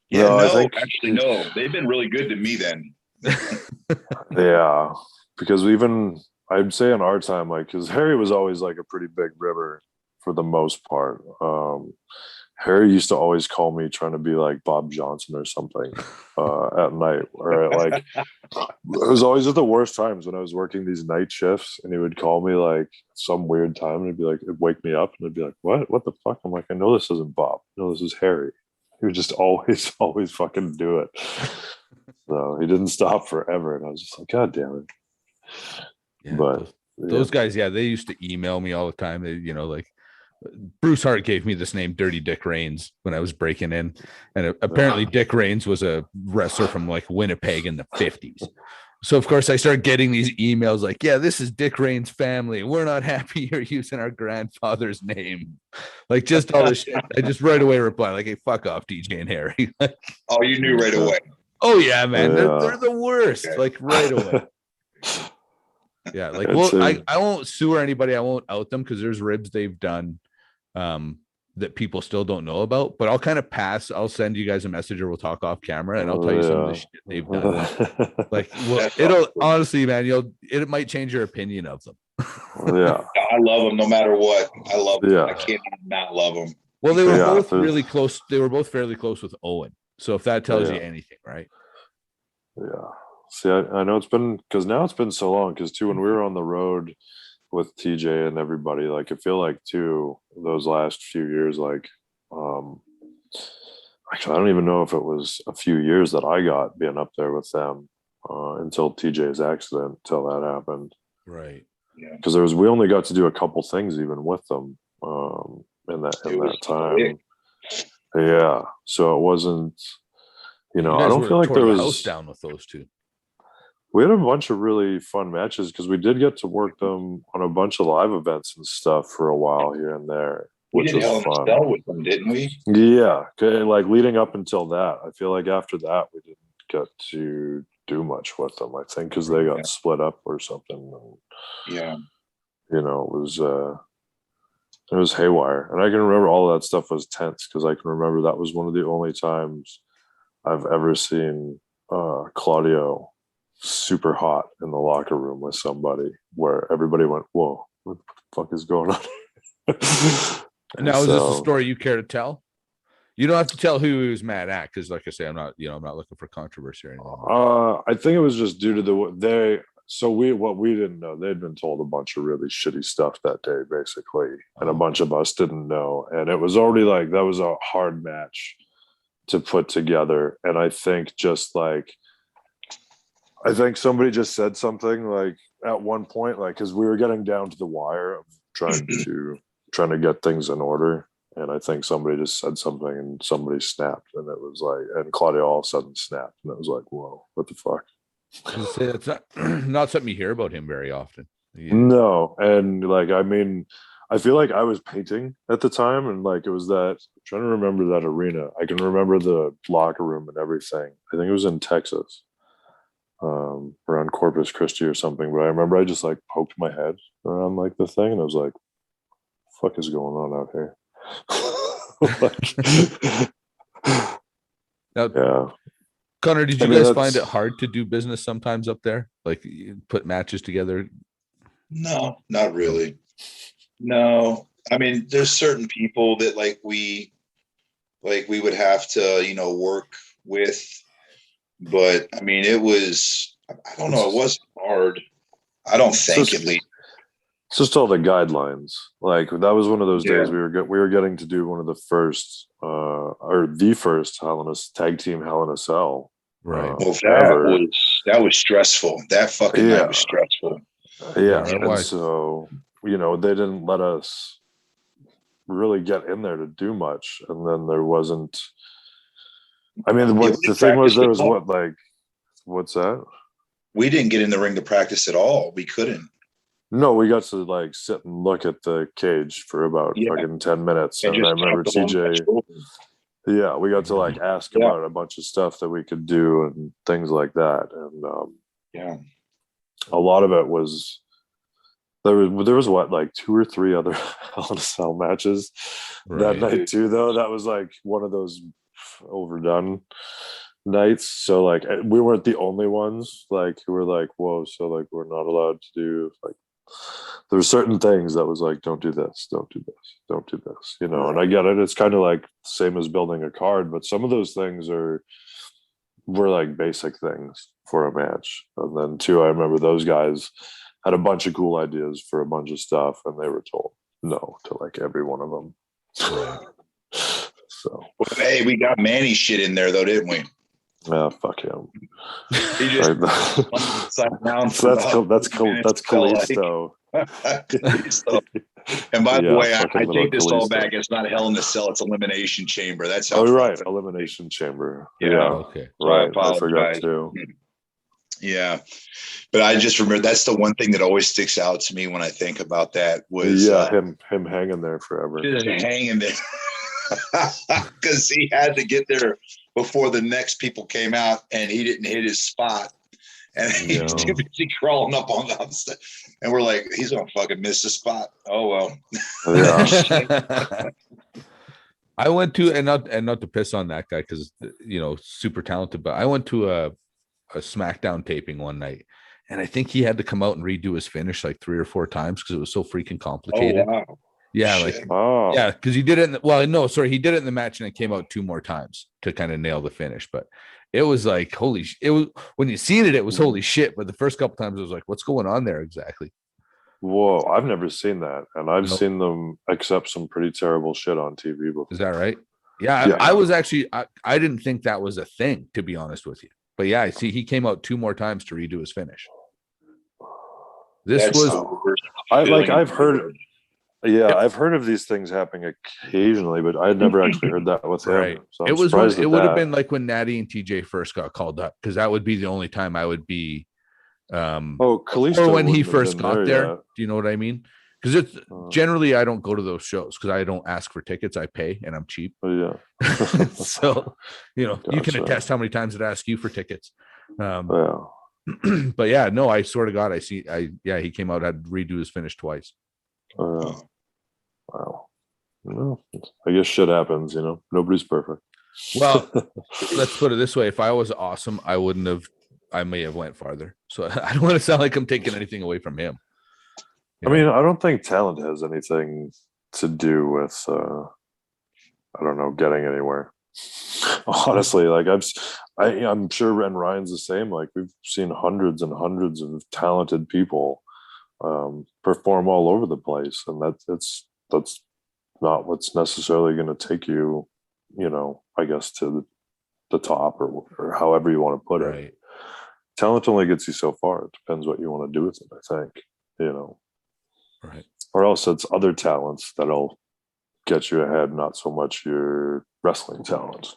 [SPEAKER 6] Yeah, no, actually, no. They've been really good to me then.
[SPEAKER 5] Yeah, because even I'd say in our time, like, because Harry was always like a pretty big ribber for the most part. Harry used to always call me trying to be like Bob Johnson or something at night, or like it was always at the worst times when I was working these night shifts, and he would call me like some weird time, and he'd be like, it'd wake me up, and I'd be like, what the fuck? I'm like, I know this isn't Bob. No, this is Harry. He would just always fucking do it. So he didn't stop forever, and I was just like, God damn it.
[SPEAKER 4] Yeah,
[SPEAKER 5] but
[SPEAKER 4] those guys, yeah, they used to email me all the time. They, like Bruce Hart gave me this name, Dirty Dick Reigns, when I was breaking in, and apparently Dick Reigns was a wrestler from like Winnipeg in the 50s. So of course I started getting these emails like, yeah, this is Dick Reigns' family. We're not happy you're using our grandfather's name. Like just all this shit. I just right away reply like, hey, fuck off, DJ and Harry.
[SPEAKER 6] Oh, you knew right away.
[SPEAKER 4] Oh yeah, man. They're the worst. Okay. Like right away. Yeah, like I won't sue or anybody. I won't out them because there's ribs they've done that people still don't know about. But I'll kind of pass. I'll send you guys a message or we'll talk off camera and I'll tell you some of the shit they've done. Like, well, it'll honestly, man, it might change your opinion of them.
[SPEAKER 5] Yeah,
[SPEAKER 6] I love them no matter what. I love them. I can't not love them.
[SPEAKER 4] Well, they were both really close. They were both fairly close with Owen. So if that tells you anything, right?
[SPEAKER 5] Yeah. See, I know it's been because now it's been so long because too when we were on the road with TJ and everybody, like I feel like too those last few years, like actually I don't even know if it was a few years that I got being up there with them until TJ's accident, until that happened.
[SPEAKER 4] Right.
[SPEAKER 5] Yeah. Because we only got to do a couple things even with them in that time. Quick. Yeah. So it wasn't. I don't feel like there was
[SPEAKER 4] house down with those two.
[SPEAKER 5] We had a bunch of really fun matches because we did get to work them on a bunch of live events and stuff for a while here and there, which was fun.
[SPEAKER 6] With them, didn't we?
[SPEAKER 5] Yeah, like leading up until that, I feel like after that we didn't get to do much with them. I think because they got split up or something.
[SPEAKER 6] Yeah,
[SPEAKER 5] it was haywire, and I can remember all of that stuff was tense because I can remember that was one of the only times I've ever seen Claudio super hot in the locker room with somebody where everybody went, whoa, what the fuck is going on?
[SPEAKER 4] Now, is this a story you care to tell? You don't have to tell who he was mad at because, like I say, I'm not looking for controversy or anything.
[SPEAKER 5] I think it was just due to what we didn't know. They'd been told a bunch of really shitty stuff that day, basically, and a bunch of us didn't know. And it was already like that was a hard match to put together. And I think somebody just said something like at one point, like, because we were getting down to the wire of trying to get things in order. And I think somebody just said something and somebody snapped, and it was like, and Claudia all of a sudden snapped, and it was like, whoa, what the fuck?
[SPEAKER 4] It's not something you hear about him very often. Yeah.
[SPEAKER 5] No, and like I mean, I feel like I was painting at the time, and like it was that. I'm trying to remember that arena. I can remember the locker room and everything. I think it was in Texas, around Corpus Christi or something. But I remember I just like poked my head around like the thing, and I was like, "Fuck is going on out here?"
[SPEAKER 4] Now,
[SPEAKER 5] Yeah,
[SPEAKER 4] Connor, did
[SPEAKER 5] I
[SPEAKER 4] you
[SPEAKER 5] mean
[SPEAKER 4] guys
[SPEAKER 5] that's
[SPEAKER 4] find it hard to do business sometimes up there? Like you put matches together?
[SPEAKER 6] No, not really. No. I mean, there's certain people that we would have to, work with. But I mean, I don't know, it wasn't hard. I don't
[SPEAKER 5] it's
[SPEAKER 6] think,
[SPEAKER 5] just,
[SPEAKER 6] at least.
[SPEAKER 5] it's just all the guidelines. Like that was one of those days
[SPEAKER 6] Yeah.
[SPEAKER 5] we were getting to do one of the first or the first tag team Hell in a Cell.
[SPEAKER 4] Right.
[SPEAKER 6] Well,
[SPEAKER 5] Ever.
[SPEAKER 6] that was stressful. That fucking
[SPEAKER 5] Yeah.
[SPEAKER 6] night was stressful.
[SPEAKER 5] Yeah,
[SPEAKER 4] that
[SPEAKER 5] and
[SPEAKER 4] was.
[SPEAKER 5] so they didn't let us really get in there to do much, and then there wasn't. I mean,
[SPEAKER 6] Yeah,
[SPEAKER 5] the thing was there was what's that?
[SPEAKER 6] We didn't get in the ring to practice at all. We couldn't.
[SPEAKER 5] No, we got to like sit and look at the cage for about fucking 10 minutes, and I remember TJ. Yeah, we got to like ask about a bunch of stuff that we could do and things like that, and a lot of it was. There was what, like 2 or 3 other Hell in a Cell matches that night too, though. That was like one of those overdone nights. So like we weren't the only ones like who were like, whoa, so like we're not allowed to do like there were certain things that was like, don't do this, don't do this, don't do this, and I get it. It's kind of like same as building a card, but some of those things were like basic things for a match. And then too, I remember those guys had a bunch of cool ideas for a bunch of stuff, and they were told no to like every one of them. So,
[SPEAKER 6] hey, we got Manny shit in there though, didn't we?
[SPEAKER 5] Fuck him.
[SPEAKER 6] He just
[SPEAKER 5] that's Kalisto.
[SPEAKER 6] And by the way, I take this all back. It's not Hell in a Cell; it's Elimination Chamber. That's how.
[SPEAKER 5] Right, Elimination Chamber. Yeah.
[SPEAKER 4] Okay.
[SPEAKER 5] Right. I forgot too.
[SPEAKER 6] Yeah, but I just remember that's the one thing that always sticks out to me when I think about that was
[SPEAKER 5] him hanging there forever,
[SPEAKER 6] just hanging there because he had to get there before the next people came out, and he didn't hit his spot, and he was too busy crawling up on the stuff. And we're like, he's gonna fucking miss the spot. Oh well.
[SPEAKER 5] Yeah.
[SPEAKER 4] I went to and not to piss on that guy because super talented, but I went to a SmackDown taping one night, and I think he had to come out and redo his finish like 3 or 4 times because it was so freaking complicated.
[SPEAKER 6] Oh, wow.
[SPEAKER 4] Yeah,
[SPEAKER 6] Shit.
[SPEAKER 4] Because he did it. He did it in the match, and it came out 2 more times to kind of nail the finish. But it was like it was when you seen it, it was holy shit. But the first couple times, it was like, what's going on there exactly?
[SPEAKER 5] Whoa, I've never seen that, and I've seen them accept some pretty terrible shit on TV before.
[SPEAKER 4] Is that right? Yeah. I was actually I didn't think that was a thing, to be honest with you. But yeah, I see he came out 2 more times to redo his finish.
[SPEAKER 5] I've heard. Yeah, I've heard of these things happening occasionally, but I had never actually heard that with him.
[SPEAKER 4] Right.
[SPEAKER 5] So
[SPEAKER 4] it would have been like when Natty and TJ first got called up, because that would be the only time I would be.
[SPEAKER 5] Kalisto,
[SPEAKER 4] or when he first got there. Do you know what I mean? Because it's generally I don't go to those shows because I don't ask for tickets. I pay and I'm cheap.
[SPEAKER 5] Yeah.
[SPEAKER 4] So you can attest how many times it asks you for tickets. But yeah, no, I swear to God, he came out, had to redo his finish twice.
[SPEAKER 5] Wow. Well, I guess shit happens, nobody's perfect.
[SPEAKER 4] Well, let's put it this way. If I was awesome, I may have went farther. So I don't want to sound like I'm taking anything away from him.
[SPEAKER 5] I mean, I don't think talent has anything to do with, I don't know, getting anywhere. Honestly, like I'm sure Ren Ryan's the same. Like we've seen hundreds and hundreds of talented people perform all over the place, and that's not what's necessarily going to take you, I guess to the top or however you want to put it. Talent only gets you so far. It depends what you want to do with it, I think,
[SPEAKER 4] right.
[SPEAKER 5] Or else it's other talents that'll get you ahead, not so much your wrestling talent,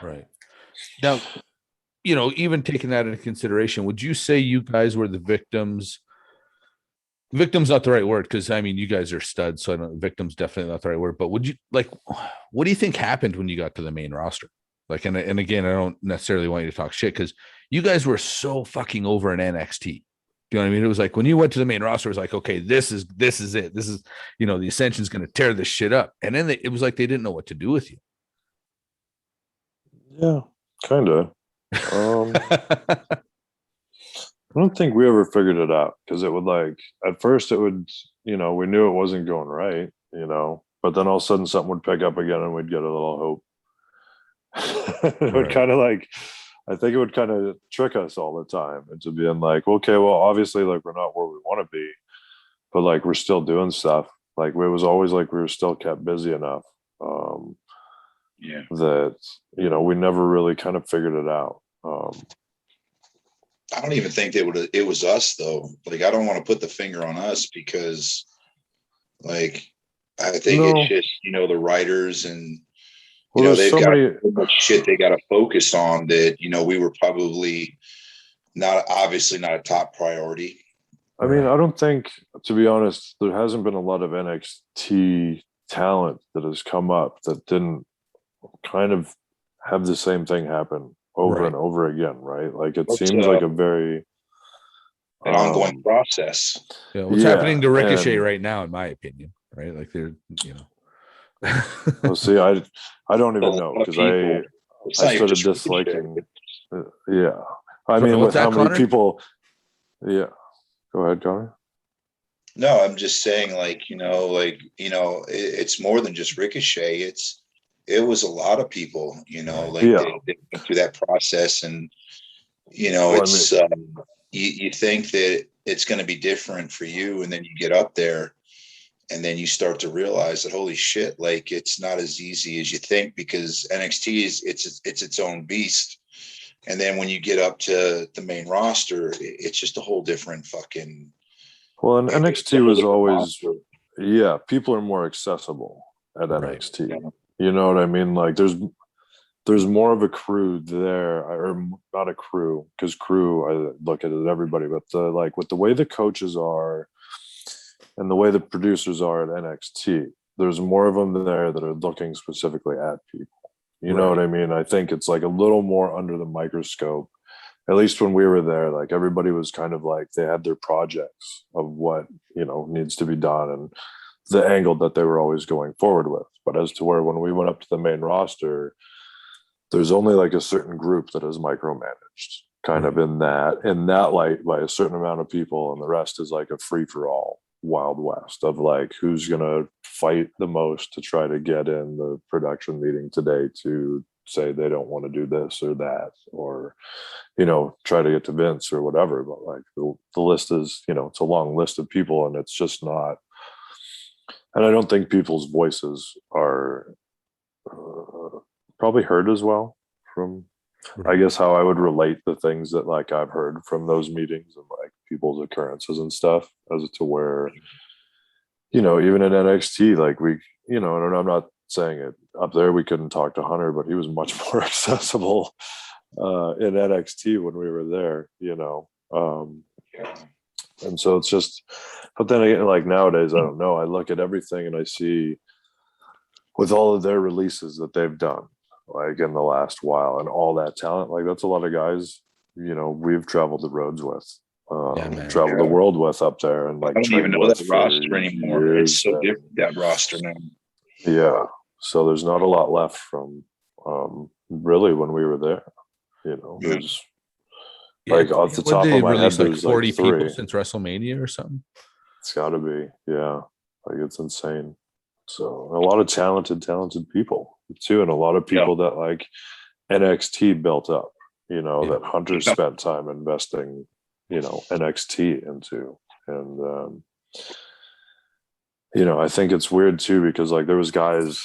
[SPEAKER 4] Right. Now, even taking that into consideration, would you say you guys were the victims victim's not the right word, because I mean you guys are studs, so I don't, victim's definitely not the right word. But would you like, what do you think happened when you got to the main roster? Like, and again, I don't necessarily want you to talk shit because you guys were so fucking over in NXT. Do you know what I mean? It was like when you went to the main roster, it was like, okay, this is it. This is, you know, the Ascension's going to tear this shit up. And then it was like they didn't know what to do with you.
[SPEAKER 5] Yeah, kind of. I don't think we ever figured it out, because it would, like, at first it would, we knew it wasn't going right, but then all of a sudden something would pick up again and we'd get a little hope. It would kind of like, I think it would kind of trick us all the time into being like, okay, well, obviously, like, we're not where we want to be, but like we're still doing stuff. Like, it was always like we were still kept busy enough that, we never really kind of figured it out.
[SPEAKER 6] I don't even think it was us though. Like, I don't want to put the finger on us, because like, I think it's just, the writers and, they've got so much shit they got to focus on that, we were probably obviously not a top priority.
[SPEAKER 5] I mean, I don't think, to be honest, there hasn't been a lot of NXT talent that has come up that didn't kind of have the same thing happen over and over again, right? Like, it seems like a very
[SPEAKER 6] an ongoing process.
[SPEAKER 4] Yeah, what's happening to Ricochet right now, in my opinion, right? Like, they're,
[SPEAKER 5] well, see, I don't even know, because I started disliking. Yeah, I mean, with how many people. Yeah, go ahead, Connor.
[SPEAKER 6] No, I'm just saying, it's more than just Ricochet. It was a lot of people, they went through that process, and it's you think that it's going to be different for you, and then you get up there, and then you start to realize that, holy shit, like, it's not as easy as you think, because NXT it's its own beast. And then when you get up to the main roster, it's just a whole different fucking.
[SPEAKER 5] Well, and NXT was always, people are more accessible at NXT. Yeah. You know what I mean? Like, there's more of a crew there, or not a crew, because crew, I look at it everybody, but with the way the coaches are and the way the producers are at NXT, there's more of them there that are looking specifically at people. You know what I mean? I think it's like a little more under the microscope. At least when we were there, like, everybody was kind of like, they had their projects of what, needs to be done, and the angle that they were always going forward with. But as to where, when we went up to the main roster, there's only like a certain group that is micromanaged, kind of in that light, by a certain amount of people, and the rest is like a free-for-all Wild West of like, who's gonna fight the most to try to get in the production meeting today to say they don't want to do this or that, or try to get to Vince or whatever. But like, the list is, it's a long list of people, and it's just not. And I don't think people's voices are probably heard as well from, I guess, how I would relate the things that, like, I've heard from those meetings and like people's occurrences and stuff, as to where, even in NXT, like, we, and I'm not saying it up there, we couldn't talk to Hunter, but he was much more accessible in NXT when we were there, and so it's just, but then again, like, nowadays, I don't know, I look at everything and I see, with all of their releases that they've done, like, in the last while, and all that talent, like, that's a lot of guys, we've traveled the roads with, traveled the world with up there, and like,
[SPEAKER 6] I don't even know that roster anymore. It's so different, that roster now.
[SPEAKER 5] Yeah, so there's not a lot left from really when we were there. There's like, off the top of my head, there's like 40 people
[SPEAKER 4] since WrestleMania or something.
[SPEAKER 5] It's got to be, yeah. Like, it's insane. So a lot of talented people too, and a lot of people that like NXT built up. That Hunter spent time investing, NXT into, and I think it's weird too, because like, there was guys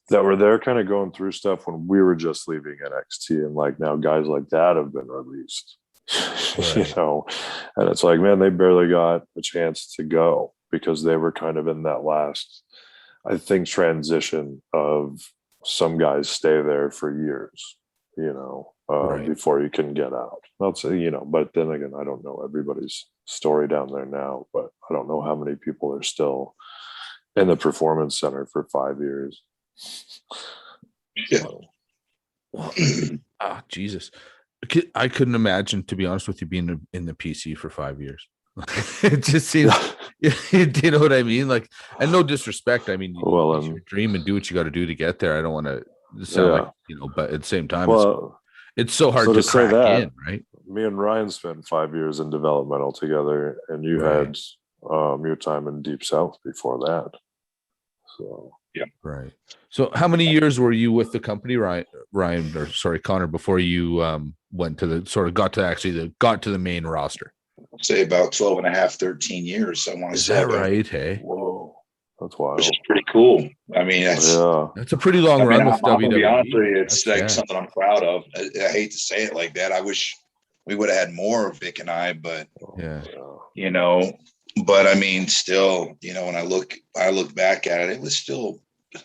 [SPEAKER 5] that were there kind of going through stuff when we were just leaving NXT, and like, now guys like that have been released, and it's like, man, they barely got a chance to go, because they were kind of in that last, I think, transition of some guys stay there for years,
[SPEAKER 4] Right.
[SPEAKER 5] before you can get out. That's, but then again, I don't know everybody's story down there now, but I don't know how many people are still in the performance center for 5 years.
[SPEAKER 6] Yeah.
[SPEAKER 4] Well, Jesus. I couldn't imagine, to be honest with you, being in the PC for 5 years. It just seems, you know what I mean? Like, and no disrespect. I mean,
[SPEAKER 5] Well,
[SPEAKER 4] you dream and do what you got to do to get there. I don't want to sound like, but at the same time, it's so hard to
[SPEAKER 5] say
[SPEAKER 4] crack
[SPEAKER 5] that,
[SPEAKER 4] in, right?
[SPEAKER 5] me and Ryan spent 5 years in developmental together, and you had your time in Deep South before that. So
[SPEAKER 6] yeah,
[SPEAKER 4] right. So how many years were you with the company, Connor, before you went to got to the main roster?
[SPEAKER 6] I'll say about 12 and a half, 13 years. I want to say
[SPEAKER 4] that right? Hey,
[SPEAKER 5] whoa, that's wild.
[SPEAKER 6] Which is pretty cool. I mean, that's
[SPEAKER 4] a pretty long run with WWE.
[SPEAKER 6] To be honest with you, it's something I'm proud of. I hate to say it like that. I wish we would have had more, Vic and I, but but I mean, still, when I look back at it, it was still, I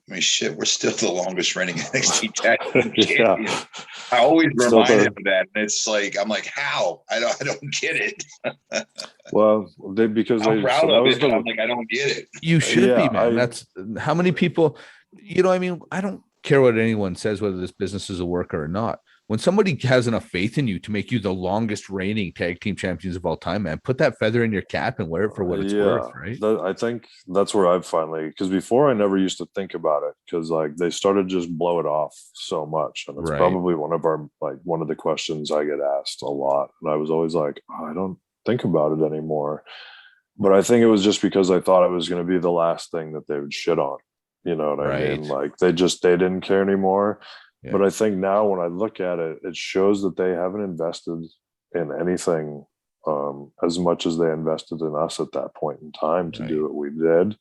[SPEAKER 6] mean, shit, we're still the longest reigning NXT tag team champion. I always remind him of that. And it's like, I'm like, how? I don't get it.
[SPEAKER 5] Well, because
[SPEAKER 6] I'm proud of it, but I'm like, I don't get it.
[SPEAKER 4] You should be, man. That's how many people, I mean, I don't care what anyone says, whether this business is a worker or not. When somebody has enough faith in you to make you the longest reigning tag team champions of all time, man, put that feather in your cap and wear it for what it's worth, right?
[SPEAKER 5] I think that's where I've finally, because before I never used to think about it, because like they started just blow it off so much, and it's probably one of the questions I get asked a lot, and I was always like, I don't think about it anymore. But I think it was just because I thought it was going to be the last thing that they would shit on. You know what I mean? Like they didn't care anymore. Yeah. But I think now when I look at it, it shows that they haven't invested in anything as much as they invested in us at that point in time to do what we did.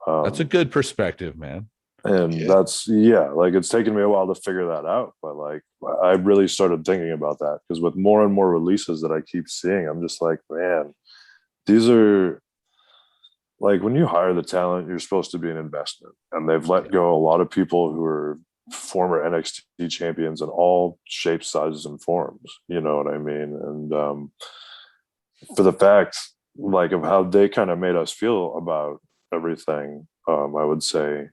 [SPEAKER 4] That's a good perspective, man.
[SPEAKER 5] And that's, like it's taken me a while to figure that out. But like I really started thinking about that because with more and more releases that I keep seeing, I'm just like, man, these are like when you hire the talent, you're supposed to be an investment. And they've let go a lot of people who are former NXT champions in all shapes, sizes, and forms. You know what I mean? And for the fact, like, of how they kind of made us feel about everything, I would say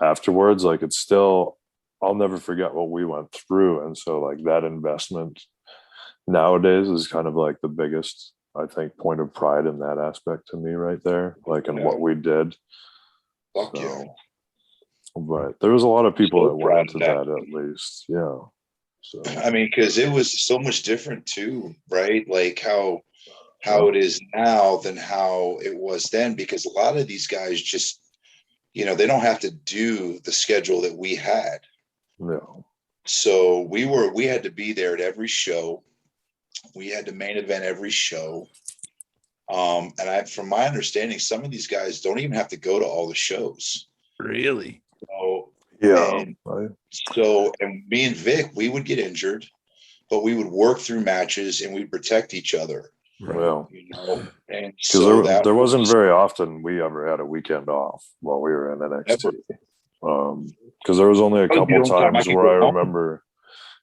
[SPEAKER 5] afterwards, like, it's still, I'll never forget what we went through. And so, like, that investment nowadays is kind of like the biggest, I think, point of pride in that aspect to me right there, like in what we did.
[SPEAKER 6] Fuck yeah.
[SPEAKER 5] But there was a lot of people that went into that at least. Yeah. So
[SPEAKER 6] I mean, because it was so much different too, right? Like how it is now than how it was then, because a lot of these guys just, they don't have to do the schedule that we had.
[SPEAKER 5] No.
[SPEAKER 6] So we had to be there at every show. We had to main event every show. And from my understanding, some of these guys don't even have to go to all the shows.
[SPEAKER 4] Really?
[SPEAKER 6] So,
[SPEAKER 5] and
[SPEAKER 6] me and Vic, we would get injured, but we would work through matches and we'd protect each other.
[SPEAKER 5] Well,
[SPEAKER 6] and
[SPEAKER 5] so there wasn't very often we ever had a weekend off while we were in NXT. Because there was only a couple times where I remember,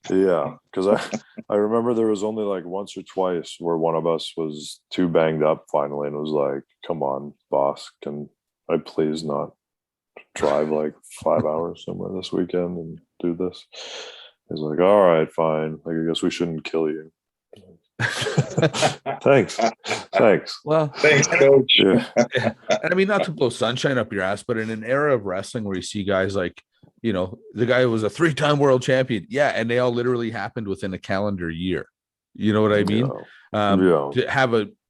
[SPEAKER 5] because I remember there was only like once or twice where one of us was too banged up finally and was like, "Come on, boss, can I please not drive like 5 hours somewhere this weekend and do this?" He's like, "All right, fine. Like, I guess we shouldn't kill you." Thanks.
[SPEAKER 4] Well,
[SPEAKER 6] thanks, coach.
[SPEAKER 5] Yeah.
[SPEAKER 4] And I mean, not to blow sunshine up your ass, but in an era of wrestling where you see guys like, the guy was a 3-time world champion. Yeah. And they all literally happened within a calendar year. You know what I mean?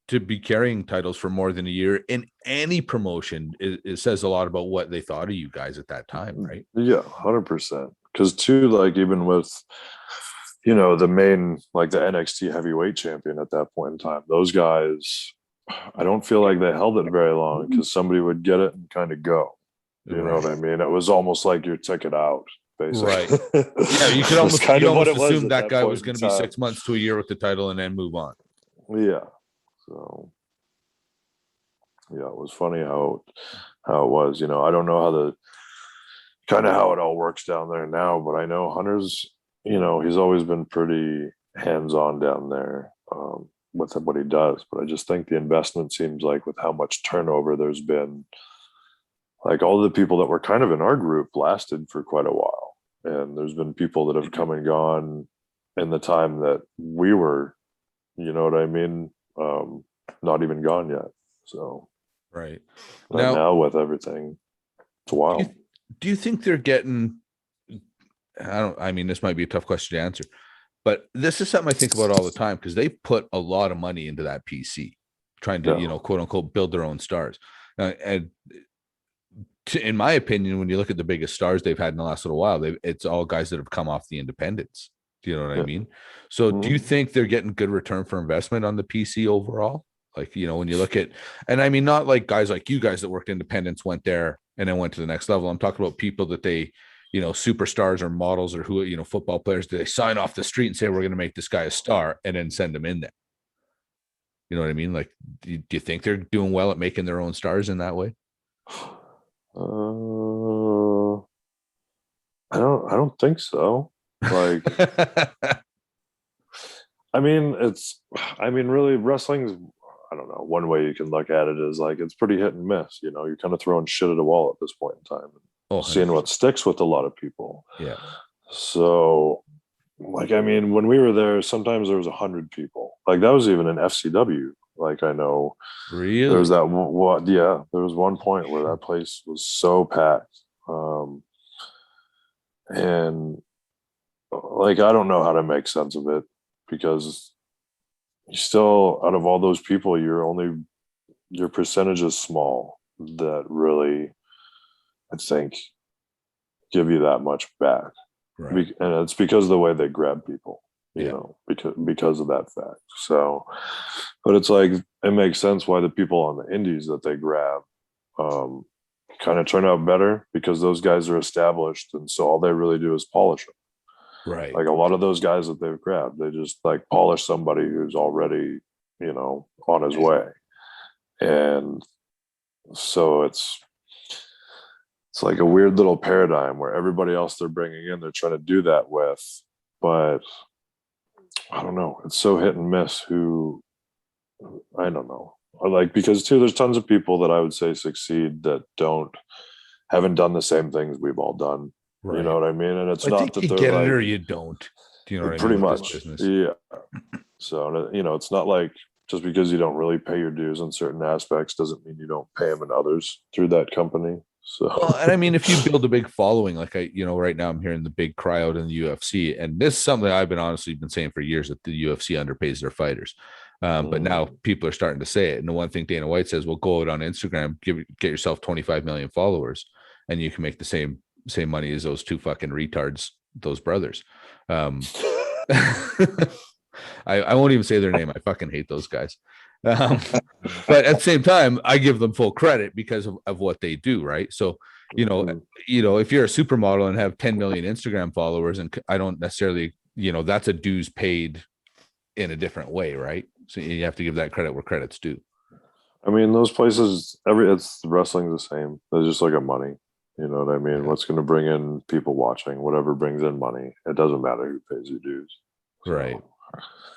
[SPEAKER 4] To be carrying titles for more than a year in any promotion, it says a lot about what they thought of you guys at that time, right?
[SPEAKER 5] Yeah, 100%. Because too, like, even with, the main, like the NXT heavyweight champion at that point in time, those guys, I don't feel like they held it very long because somebody would get it and kind of go. You know what I mean? It was almost like your ticket out, basically.
[SPEAKER 4] Right. Yeah, you could almost assume that guy was going to be 6 months to a year with the title and then move on.
[SPEAKER 5] Yeah. So, yeah, it was funny how it was. I don't know how it all works down there now, but I know Hunter's you know, he's always been pretty hands-on down there with what he does. But I just think the investment seems like with how much turnover there's been, like all the people that were kind of in our group lasted for quite a while. And there's been people that have come and gone in the time that we were, you know what I mean? Not even gone yet. So
[SPEAKER 4] Right.
[SPEAKER 5] now with everything, it's wild.
[SPEAKER 4] Do you think they're getting, I mean, this might be a tough question to answer, but this is something I think about all the time because they put a lot of money into that PC trying to, quote unquote, build their own stars. In my opinion, when you look at the biggest stars they've had in the last little while, it's all guys that have come off the independents. Do you know what I mean? So do you think they're getting good return for investment on the PC overall? Like, when you look at, and I mean, not like guys like you guys that worked independents went there and then went to the next level. I'm talking about people that they, superstars or models or who, football players, do they sign off the street and say, we're going to make this guy a star and then send them in there? You know what I mean? Like, do you think they're doing well at making their own stars in that way?
[SPEAKER 5] I don't think so. Like, really wrestling's, I don't know. One way you can look at it is like, it's pretty hit and miss. You're kind of throwing shit at a wall at this point in time, seeing what sticks with a lot of people.
[SPEAKER 4] Yeah.
[SPEAKER 5] So, when we were there, sometimes there was 100 people. Like that was even an FCW. Like I know,
[SPEAKER 4] really,
[SPEAKER 5] there was that one. Yeah, there was one point where that place was so packed, and like I don't know how to make sense of it because you still, out of all those people, your percentage is small that really, I think, give you that much back. Right. And it's because of the way they grab people, because of that fact. So, but it's like, it makes sense why the people on the indies that they grab kind of turn out better because those guys are established. And so all they really do is polish them.
[SPEAKER 4] Right.
[SPEAKER 5] Like a lot of those guys that they've grabbed, they just like polish somebody who's already, on his way. And so it's like a weird little paradigm where everybody else they're bringing in, they're trying to do that with, but I don't know. It's so hit and miss who, I don't know. Like, because too, there's tons of people that I would say succeed that haven't done the same things we've all done. Right. You know what I mean? And it's not that
[SPEAKER 4] you
[SPEAKER 5] they're
[SPEAKER 4] get
[SPEAKER 5] like,
[SPEAKER 4] it or you don't. Do you know what
[SPEAKER 5] pretty
[SPEAKER 4] I mean?
[SPEAKER 5] Much. Yeah. So, it's not like just because you don't really pay your dues in certain aspects doesn't mean you don't pay them in others through that company. So,
[SPEAKER 4] well, and I mean, if you build a big following, like right now I'm hearing the big cry out in the UFC, and this is something I've been saying for years, that the UFC underpays their fighters. But now people are starting to say it. And the one thing Dana White says, well, go out on Instagram, get yourself 25 million followers, and you can make the same money as those two fucking retards, those brothers. I won't even say their name. I fucking hate those guys. But at the same time, I give them full credit because of what they do. Right. So, if you're a supermodel and have 10 million Instagram followers, and I don't necessarily, that's a dues paid in a different way. Right. So you have to give that credit where credit's due.
[SPEAKER 5] I mean, those places, it's wrestling's the same. It's just like a money. You know what I mean? Yeah. What's going to bring in people watching, whatever brings in money. It doesn't matter who pays your dues. So.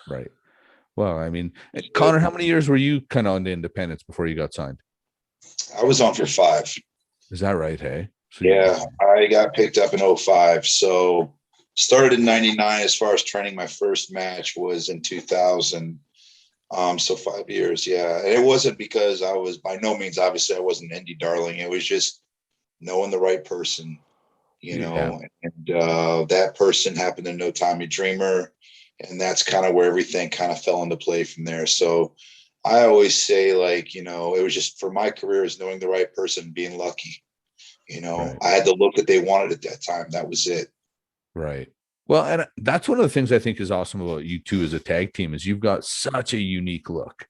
[SPEAKER 4] Right. Well, I mean, Connor, how many years were you kind of on the independents before you got signed?
[SPEAKER 6] I was on for 5.
[SPEAKER 4] Is that right? Hey.
[SPEAKER 6] So I got picked up in 2005. So started in 99 as far as training. My first match was in 2000. So 5 years. Yeah. And it wasn't because I was, by no means, obviously I wasn't an indie darling. It was just knowing the right person, and that person happened to know Tommy Dreamer. And that's kind of where everything kind of fell into play from there. So I always say, like, it was just for my career is knowing the right person, being lucky. Right. I had the look that they wanted at that time. That was it.
[SPEAKER 4] Right. Well, and that's one of the things I think is awesome about you two as a tag team is you've got such a unique look.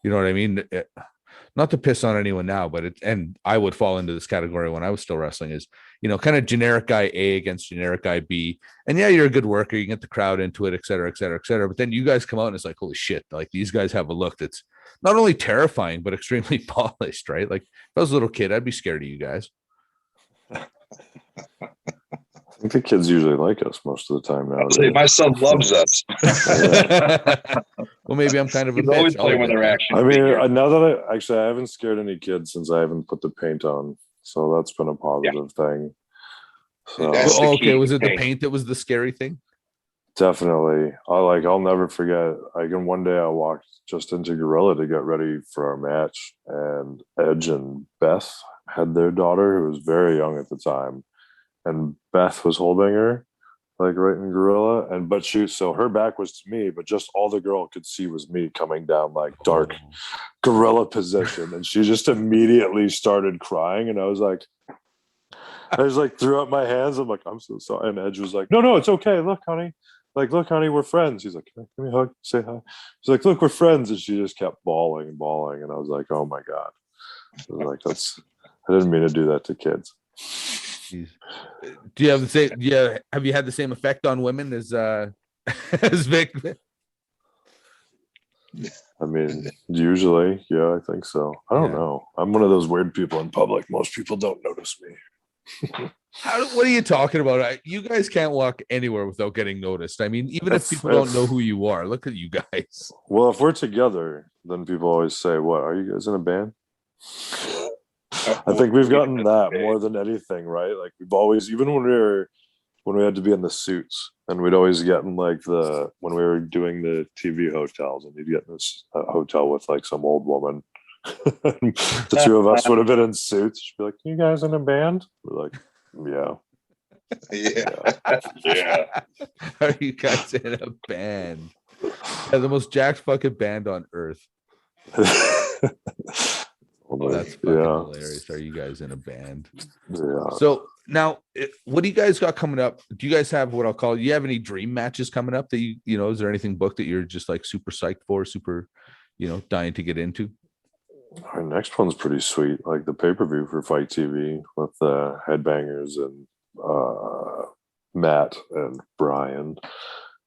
[SPEAKER 4] You know what I mean? Not to piss on anyone now, but and I would fall into this category when I was still wrestling is, kind of generic guy A against generic guy B. And yeah, you're a good worker. You get the crowd into it, et cetera, et cetera, et cetera. But then you guys come out and it's like, holy shit. Like these guys have a look that's not only terrifying, but extremely polished, right? Like if I was a little kid, I'd be scared of you guys.
[SPEAKER 5] I think the kids usually like us most of the time now.
[SPEAKER 6] I'll say my son loves us.
[SPEAKER 4] Well, maybe I'm kind of a
[SPEAKER 6] He's always
[SPEAKER 4] bitch. I'll
[SPEAKER 6] playing with
[SPEAKER 4] admit
[SPEAKER 6] our
[SPEAKER 4] that.
[SPEAKER 6] action
[SPEAKER 5] I mean,
[SPEAKER 6] figure.
[SPEAKER 5] now that I haven't scared any kids since I haven't put the paint on, so that's been a positive thing. So
[SPEAKER 6] That's the
[SPEAKER 4] Oh, okay.
[SPEAKER 6] key.
[SPEAKER 4] Was it the
[SPEAKER 6] Paint.
[SPEAKER 4] paint that was the scary thing?
[SPEAKER 5] definitely, I'll never forget. One day I walked just into Gorilla to get ready for our match, and Edge and Beth had their daughter who was very young at the time, and Beth was holding her like right in Gorilla, so her back was to me, but just all the girl could see was me coming down like dark Gorilla position, and she just immediately started crying, and I was like threw up my hands. I'm like, I'm so sorry. And Edge was like, no, it's okay. Look, honey. Like, look, honey, we're friends. He's like, give me a hug, say hi. She's like, look, we're friends. And she just kept bawling. And I was like, oh my God. I was like, I didn't mean to do that to kids.
[SPEAKER 4] Jeez. Do you have the same? Yeah. Have you had the same effect on women as as Vic?
[SPEAKER 5] I mean, usually, yeah, I think so. I don't know. I'm one of those weird people in public. Most people don't notice me.
[SPEAKER 4] What are you talking about? You guys can't walk anywhere without getting noticed. I mean, even if people don't know who you are, look at you guys.
[SPEAKER 5] Well, if we're together, then people always say, "What, are you guys in a band?" I think we've gotten that more than anything, right? Like we've always, even when we had to be in the suits, and we'd always get in like when we were doing the TV hotels, and you'd get in this hotel with like some old woman. The two of us would have been in suits. She'd be like, "You guys in a band?" We're like,
[SPEAKER 6] Yeah.
[SPEAKER 4] Are you guys in a band? Yeah, the most jacked fucking band on earth. That's fucking hilarious. Are you guys in a band?
[SPEAKER 5] Yeah.
[SPEAKER 4] So now, what do you guys got coming up? Do you guys have what I'll call? Do you have any dream matches coming up that you know? Is there anything booked that you're just like super psyched for, super, dying to get into?
[SPEAKER 5] Our next one's pretty sweet, like the pay-per-view for Fight TV with Headbangers and Matt and Brian.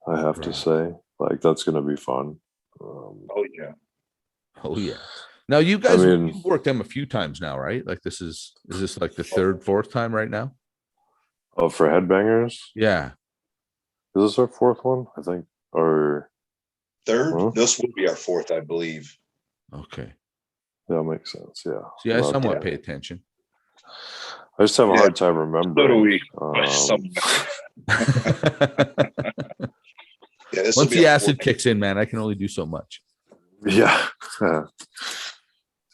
[SPEAKER 5] I have to say, like that's gonna be fun.
[SPEAKER 6] Oh yeah.
[SPEAKER 4] Now you guys, you've worked them a few times now, right? Like is this like the third, fourth time right now?
[SPEAKER 5] Oh, for Headbangers?
[SPEAKER 4] Yeah.
[SPEAKER 5] Is this our fourth one? I think, or
[SPEAKER 6] third? This will be our fourth, I believe.
[SPEAKER 4] Okay.
[SPEAKER 5] That makes sense. Yeah.
[SPEAKER 4] See, I somewhat pay attention.
[SPEAKER 5] I just have a hard time remembering.
[SPEAKER 6] So do we.
[SPEAKER 4] Once the acid kicks in, man, I can only do so much.
[SPEAKER 5] Yeah.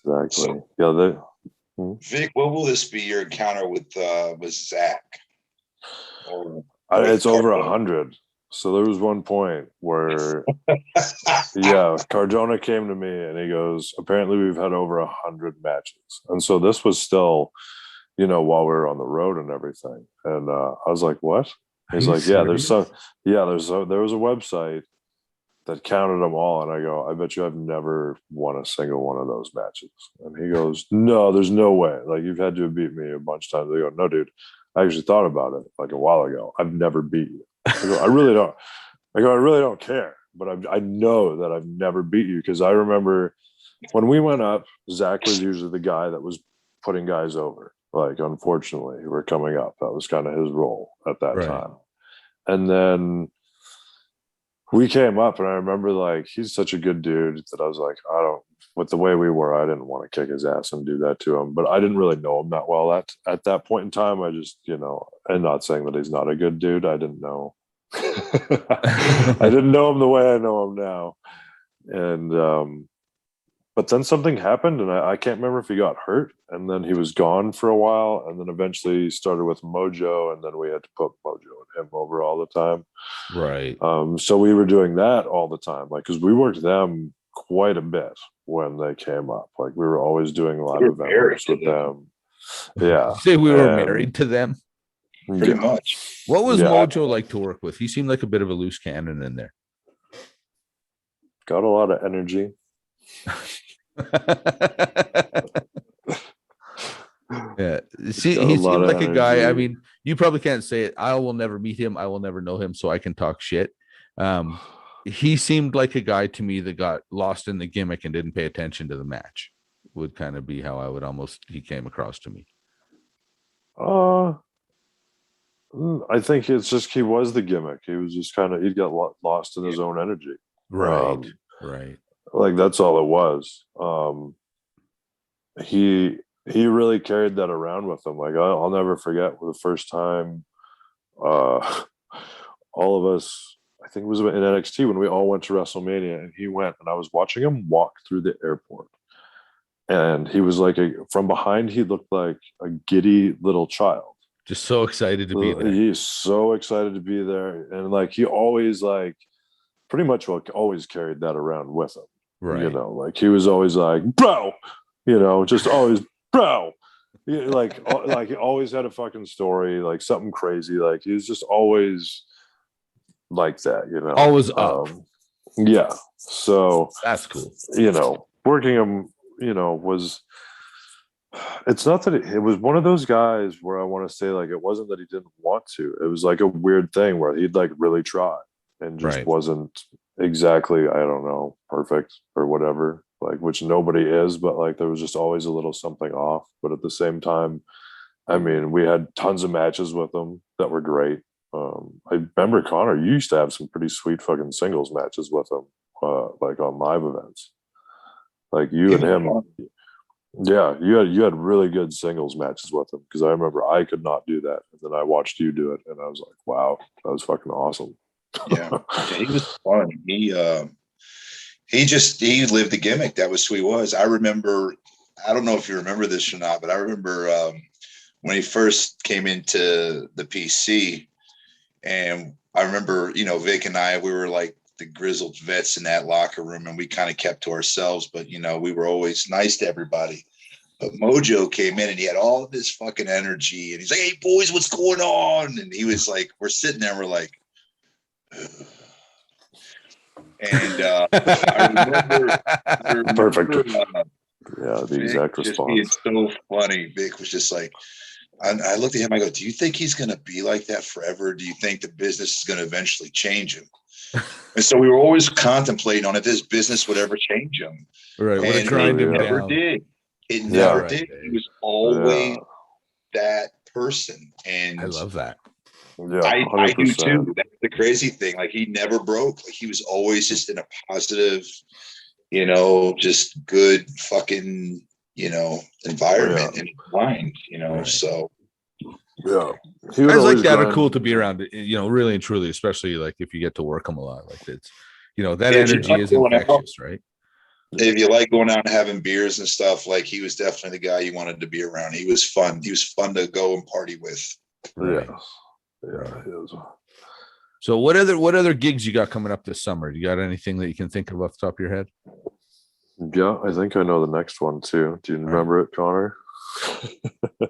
[SPEAKER 5] Exactly.
[SPEAKER 6] So,
[SPEAKER 5] yeah.
[SPEAKER 6] Vic, what will this be? Your encounter with Zach?
[SPEAKER 5] It's over 100. So there was one point where, Cardona came to me and he goes, apparently we've had over 100 matches. And so this was still, while we were on the road and everything. And I was like, what? He's like, yeah, there was a website that counted them all. And I go, I bet you I've never won a single one of those matches. And he goes, no, there's no way. Like you've had to have beat me a bunch of times. I go, no, dude, I actually thought about it like a while ago. I've never beat you. I go, I really don't. I really don't care. But I know that I've never beat you because I remember when we went up, Zach was usually the guy that was putting guys over. Like, unfortunately, who were coming up. That was kind of his role at that time. And then we came up, and I remember, like, he's such a good dude that I was like, with the way we were, I didn't want to kick his ass and do that to him. But I didn't really know him that well at that point in time. I just, and not saying that he's not a good dude. I didn't know. I didn't know him the way I know him now. And, but then something happened, and I can't remember if he got hurt, and then he was gone for a while, and then eventually started with Mojo, and then we had to put Mojo and him over all the time.
[SPEAKER 4] Right.
[SPEAKER 5] So we were doing that all the time, like, because we worked them quite a bit when they came up. Like, we were always doing live events with them. Yeah.
[SPEAKER 4] Say we were married to them?
[SPEAKER 6] Pretty much.
[SPEAKER 4] What was Mojo like to work with? He seemed like a bit of a loose cannon in there.
[SPEAKER 5] Got a lot of energy.
[SPEAKER 4] Yeah, see, he seemed like a guy. I mean, you probably can't say it. I will never meet him. I will never know him, so I can talk shit. He seemed like a guy to me that got lost in the gimmick and didn't pay attention to the match. Would kind of be how he came across to me.
[SPEAKER 5] I think it's just he was the gimmick. He was just kind of he'd got lost in his own energy.
[SPEAKER 4] Right. Right.
[SPEAKER 5] Like that's all it was. He really carried that around with him. Like I'll never forget the first time all of us, I think it was in NXT when we all went to WrestleMania, and he went, and I was watching him walk through the airport, and he was like from behind he looked like a giddy little child,
[SPEAKER 4] just so excited to be there.
[SPEAKER 5] He's so excited to be there, and like he always like pretty much always carried that around with him,
[SPEAKER 4] right?
[SPEAKER 5] You know, like he was always like, bro, you know, just always bro. Yeah, like he always had a fucking story, like something crazy. Like he was just always like that, you know.
[SPEAKER 4] Always up.
[SPEAKER 5] Yeah. So
[SPEAKER 4] that's cool.
[SPEAKER 5] You know, working him, you know, was it's not that it was one of those guys where I want to say like it wasn't that he didn't want to. It was like a weird thing where he'd like really try and just wasn't exactly, I don't know, perfect or whatever. Like which nobody is, but like there was just always a little something off. But at the same time, I mean, we had tons of matches with them that were great. I remember Connor, you used to have some pretty sweet fucking singles matches with him, like on live events. Like you and him, yeah, you had really good singles matches with him because I remember I could not do that, and then I watched you do it, and I was like, wow, that was fucking awesome.
[SPEAKER 6] Yeah, he was fun. He lived the gimmick. That was who he was. I remember, I don't know if you remember this or not, but I remember when he first came into the PC, and I remember, you know, Vic and I, we were like the grizzled vets in that locker room, and we kind of kept to ourselves, but you know, we were always nice to everybody. But Mojo came in and he had all of this fucking energy, and he's like, "Hey boys, what's going on?" And he was like, we're sitting there, and we're like, ugh. And I remember
[SPEAKER 5] perfect. Yeah, the exact
[SPEAKER 6] Vic
[SPEAKER 5] response.
[SPEAKER 6] Just being so funny. Vic was just like, I looked at him. I go, "Do you think he's going to be like that forever? Do you think the business is going to eventually change him?" And so we were always contemplating on if this business would ever change him.
[SPEAKER 4] Right.
[SPEAKER 6] And
[SPEAKER 4] it never
[SPEAKER 6] did. It never did. He was always that person. And
[SPEAKER 4] I love that.
[SPEAKER 5] Yeah,
[SPEAKER 6] I do too. That's the crazy thing. Like he never broke. Like he was always just in a positive, you know, just good fucking, you know, environment and mind, you know. So
[SPEAKER 5] yeah,
[SPEAKER 4] guys like that are cool to be around, you know, really and truly, especially like if you get to work them a lot. Like it's, you know, that energy is infectious, right?
[SPEAKER 6] If you like going out and having beers and stuff, like he was definitely the guy you wanted to be around. He was fun. He was fun to go and party with.
[SPEAKER 5] Right. Yeah, he was.
[SPEAKER 4] So what other gigs you got coming up this summer? You got anything that you can think of off the top of your head?
[SPEAKER 5] Yeah, I think I know the next one too. Do you remember it, Connor?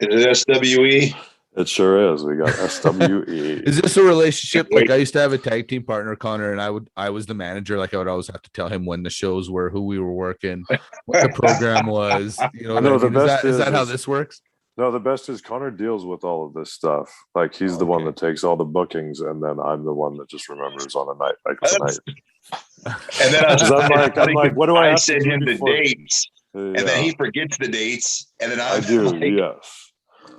[SPEAKER 6] Is it SWE?
[SPEAKER 5] It sure is. We got SWE.
[SPEAKER 4] Is this a relationship? Like I used to have a tag team partner, Connor, and I was the manager. Like I would always have to tell him when the shows were, who we were working, what the program was. You know,
[SPEAKER 5] no,
[SPEAKER 4] I mean? Is that how this works?
[SPEAKER 5] No, the best is Connor deals with all of this stuff. Like he's the one that takes all the bookings, and then I'm the one that just remembers on a night like tonight.
[SPEAKER 6] And then
[SPEAKER 5] I'm like, what do I
[SPEAKER 6] send him the dates? And then he forgets the dates, and then I
[SPEAKER 5] do.
[SPEAKER 6] Like,
[SPEAKER 5] yes.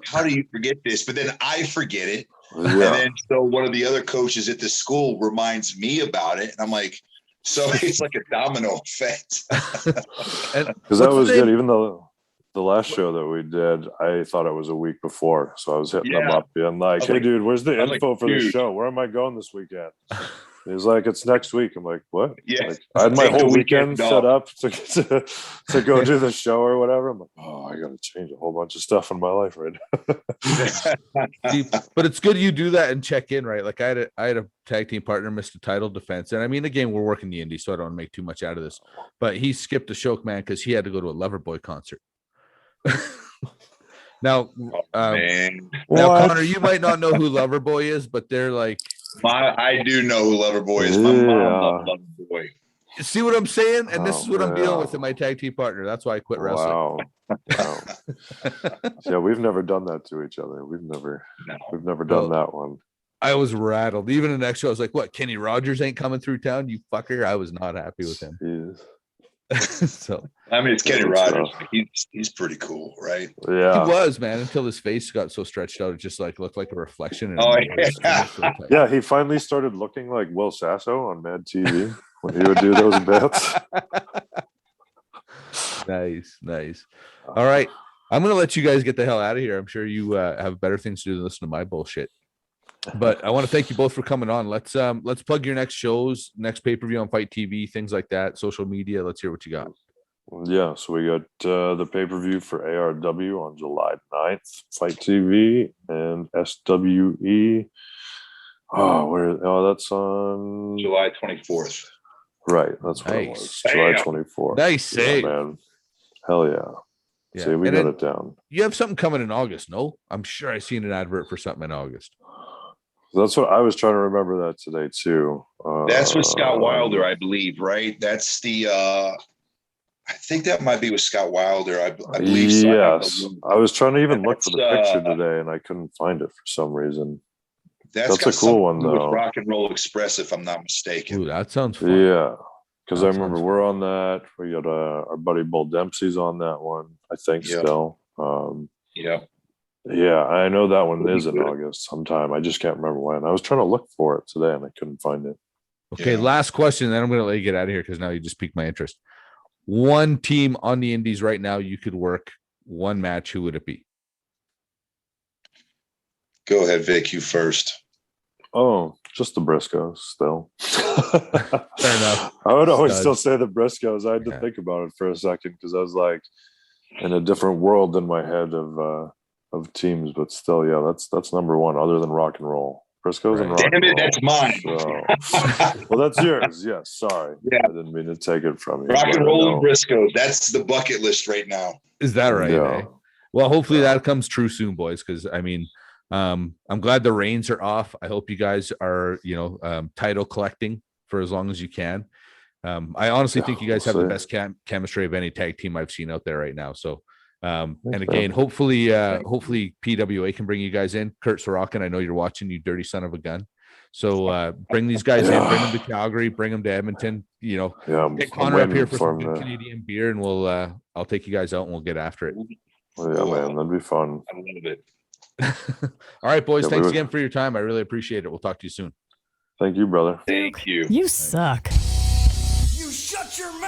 [SPEAKER 6] How do you forget this? But then I forget it.
[SPEAKER 5] Yeah.
[SPEAKER 6] And then so one of the other coaches at the school reminds me about it. And I'm like, so it's like a domino effect.
[SPEAKER 5] Because that was good. Even though the last show that we did, I thought it was a week before. So I was hitting them up being like, hey, dude, where's the info for the show? Where am I going this weekend? He's like, it's next week. I'm like, what?
[SPEAKER 6] Yeah.
[SPEAKER 5] Like, I had my whole weekend set up to go do the show or whatever. I'm like, oh, I got to change a whole bunch of stuff in my life right now.
[SPEAKER 4] But it's good you do that and check in, right? Like I had a tag team partner missed a title defense. And I mean, again, we're working the indie, so I don't make too much out of this. But he skipped a show, man, because he had to go to a Loverboy concert. Now, Connor, you might not know who Loverboy is, but they're like,
[SPEAKER 6] I do know who Loverboy is. My mom loved Loverboy.
[SPEAKER 4] See what I'm saying? And this is what I'm dealing with in my tag team partner. That's why I quit wrestling.
[SPEAKER 5] Wow. Yeah, we've never done that to each other. We've never done that one.
[SPEAKER 4] I was rattled. Even the next show, I was like, what, Kenny Rogers ain't coming through town? You fucker. I was not happy with him. So
[SPEAKER 6] I mean, it's Kenny
[SPEAKER 5] That's
[SPEAKER 6] Rogers.
[SPEAKER 5] rough.
[SPEAKER 6] He's pretty cool, right?
[SPEAKER 5] Yeah.
[SPEAKER 4] he was, man, until his face got so stretched out, it just like looked like a reflection. In
[SPEAKER 6] Oh,
[SPEAKER 4] a mirror.
[SPEAKER 6] yeah.
[SPEAKER 4] So tight.
[SPEAKER 5] Yeah, he finally started looking like Will Sasso on Mad TV when he would do those bits.
[SPEAKER 4] Nice. All right. I'm going to let you guys get the hell out of here. I'm sure you have better things to do than listen to my bullshit. But I want to thank you both for coming on. Let's plug your next shows, next pay-per-view on Fight TV, things like that, social media. Let's hear what you got.
[SPEAKER 5] Yeah, so we got the pay-per-view for ARW on July 9th, Fight TV, and SWE. That's on
[SPEAKER 6] July 24th.
[SPEAKER 5] Right, that's what it
[SPEAKER 4] Nice.
[SPEAKER 5] was. July 24th.
[SPEAKER 4] Nice save.
[SPEAKER 5] Yeah, man. Hell yeah.
[SPEAKER 4] Yeah.
[SPEAKER 5] See, we
[SPEAKER 4] And
[SPEAKER 5] got
[SPEAKER 4] then
[SPEAKER 5] it down.
[SPEAKER 4] you have something coming in August, no? I'm sure I seen an advert for something in August.
[SPEAKER 5] That's what I was trying to remember that today too.
[SPEAKER 6] That's with Scott Wilder, I believe, right? That's the I think that might be with Scott Wilder. I believe so.
[SPEAKER 5] Yes. I was trying to even look for the
[SPEAKER 6] That's,
[SPEAKER 5] picture today and I couldn't find it for some reason.
[SPEAKER 6] That's
[SPEAKER 5] a cool one,
[SPEAKER 6] with
[SPEAKER 5] though.
[SPEAKER 6] Rock and Roll Express, if I'm not mistaken.
[SPEAKER 4] Ooh, that sounds fun.
[SPEAKER 5] Yeah. Because I
[SPEAKER 4] That
[SPEAKER 5] remember
[SPEAKER 4] sounds
[SPEAKER 5] we're on that. We got our buddy Bull Dempsey's on that one, I think
[SPEAKER 6] Yeah.
[SPEAKER 5] still.
[SPEAKER 6] Yeah.
[SPEAKER 5] Yeah, I know that one
[SPEAKER 6] Pretty
[SPEAKER 5] is in
[SPEAKER 6] good.
[SPEAKER 5] August sometime. I just can't remember when. I was trying to look for it today and I couldn't find it.
[SPEAKER 4] Okay,
[SPEAKER 6] Yeah.
[SPEAKER 4] last question, then I'm going to let you get out of here because now you just piqued my interest. One team on the Indies right now you could work one match. Who would it be?
[SPEAKER 6] Go ahead, Vic. You first.
[SPEAKER 5] Oh, just the Briscoes still.
[SPEAKER 4] Fair enough.
[SPEAKER 5] I would always
[SPEAKER 4] Studs.
[SPEAKER 5] still say the Briscoes. I had to
[SPEAKER 4] Yeah.
[SPEAKER 5] think about it for a second because I was like in a different world in my head of teams, but still, yeah, that's number one other than Rock and Roll. Briscoes and
[SPEAKER 4] Right.
[SPEAKER 5] Rock
[SPEAKER 6] Damn
[SPEAKER 5] and
[SPEAKER 6] it,
[SPEAKER 5] Roll.
[SPEAKER 6] that's mine.
[SPEAKER 5] So, well, that's yours. Yes, sorry.
[SPEAKER 6] Yeah.
[SPEAKER 5] I didn't mean to take it from you.
[SPEAKER 6] Rock
[SPEAKER 5] but
[SPEAKER 6] and
[SPEAKER 5] I
[SPEAKER 6] Roll
[SPEAKER 5] know.
[SPEAKER 6] and Briscoe. That's the bucket list right now.
[SPEAKER 4] Is that right?
[SPEAKER 5] Yeah.
[SPEAKER 4] Eh? Well, hopefully
[SPEAKER 5] Yeah.
[SPEAKER 4] that comes true soon, boys. Because I mean, I'm glad the reins are off. I hope you guys are, title collecting for as long as you can. I honestly think you guys have the
[SPEAKER 5] We'll
[SPEAKER 4] best chemistry of any tag team I've seen out there right now. So, and
[SPEAKER 5] Thanks,
[SPEAKER 4] again,
[SPEAKER 5] man.
[SPEAKER 4] hopefully PWA can bring you guys in. Kurt Sorokin, I know you're watching, you dirty son of a gun. So bring these guys in, bring them to Calgary, bring them to Edmonton.
[SPEAKER 5] Yeah,
[SPEAKER 4] Get
[SPEAKER 5] I'm
[SPEAKER 4] Connor up here
[SPEAKER 5] waiting
[SPEAKER 4] for
[SPEAKER 5] for
[SPEAKER 4] some
[SPEAKER 5] him
[SPEAKER 4] good
[SPEAKER 5] to.
[SPEAKER 4] Canadian beer, and I'll take you guys out and we'll get after it.
[SPEAKER 5] Yeah, man, that'd be fun.
[SPEAKER 6] I love it.
[SPEAKER 4] All right, boys.
[SPEAKER 5] Yeah,
[SPEAKER 4] Thanks
[SPEAKER 5] we-
[SPEAKER 4] again for your time. I really appreciate it. We'll talk to you soon.
[SPEAKER 5] Thank you, brother.
[SPEAKER 6] Thank you.
[SPEAKER 1] You suck.
[SPEAKER 2] You shut your mouth.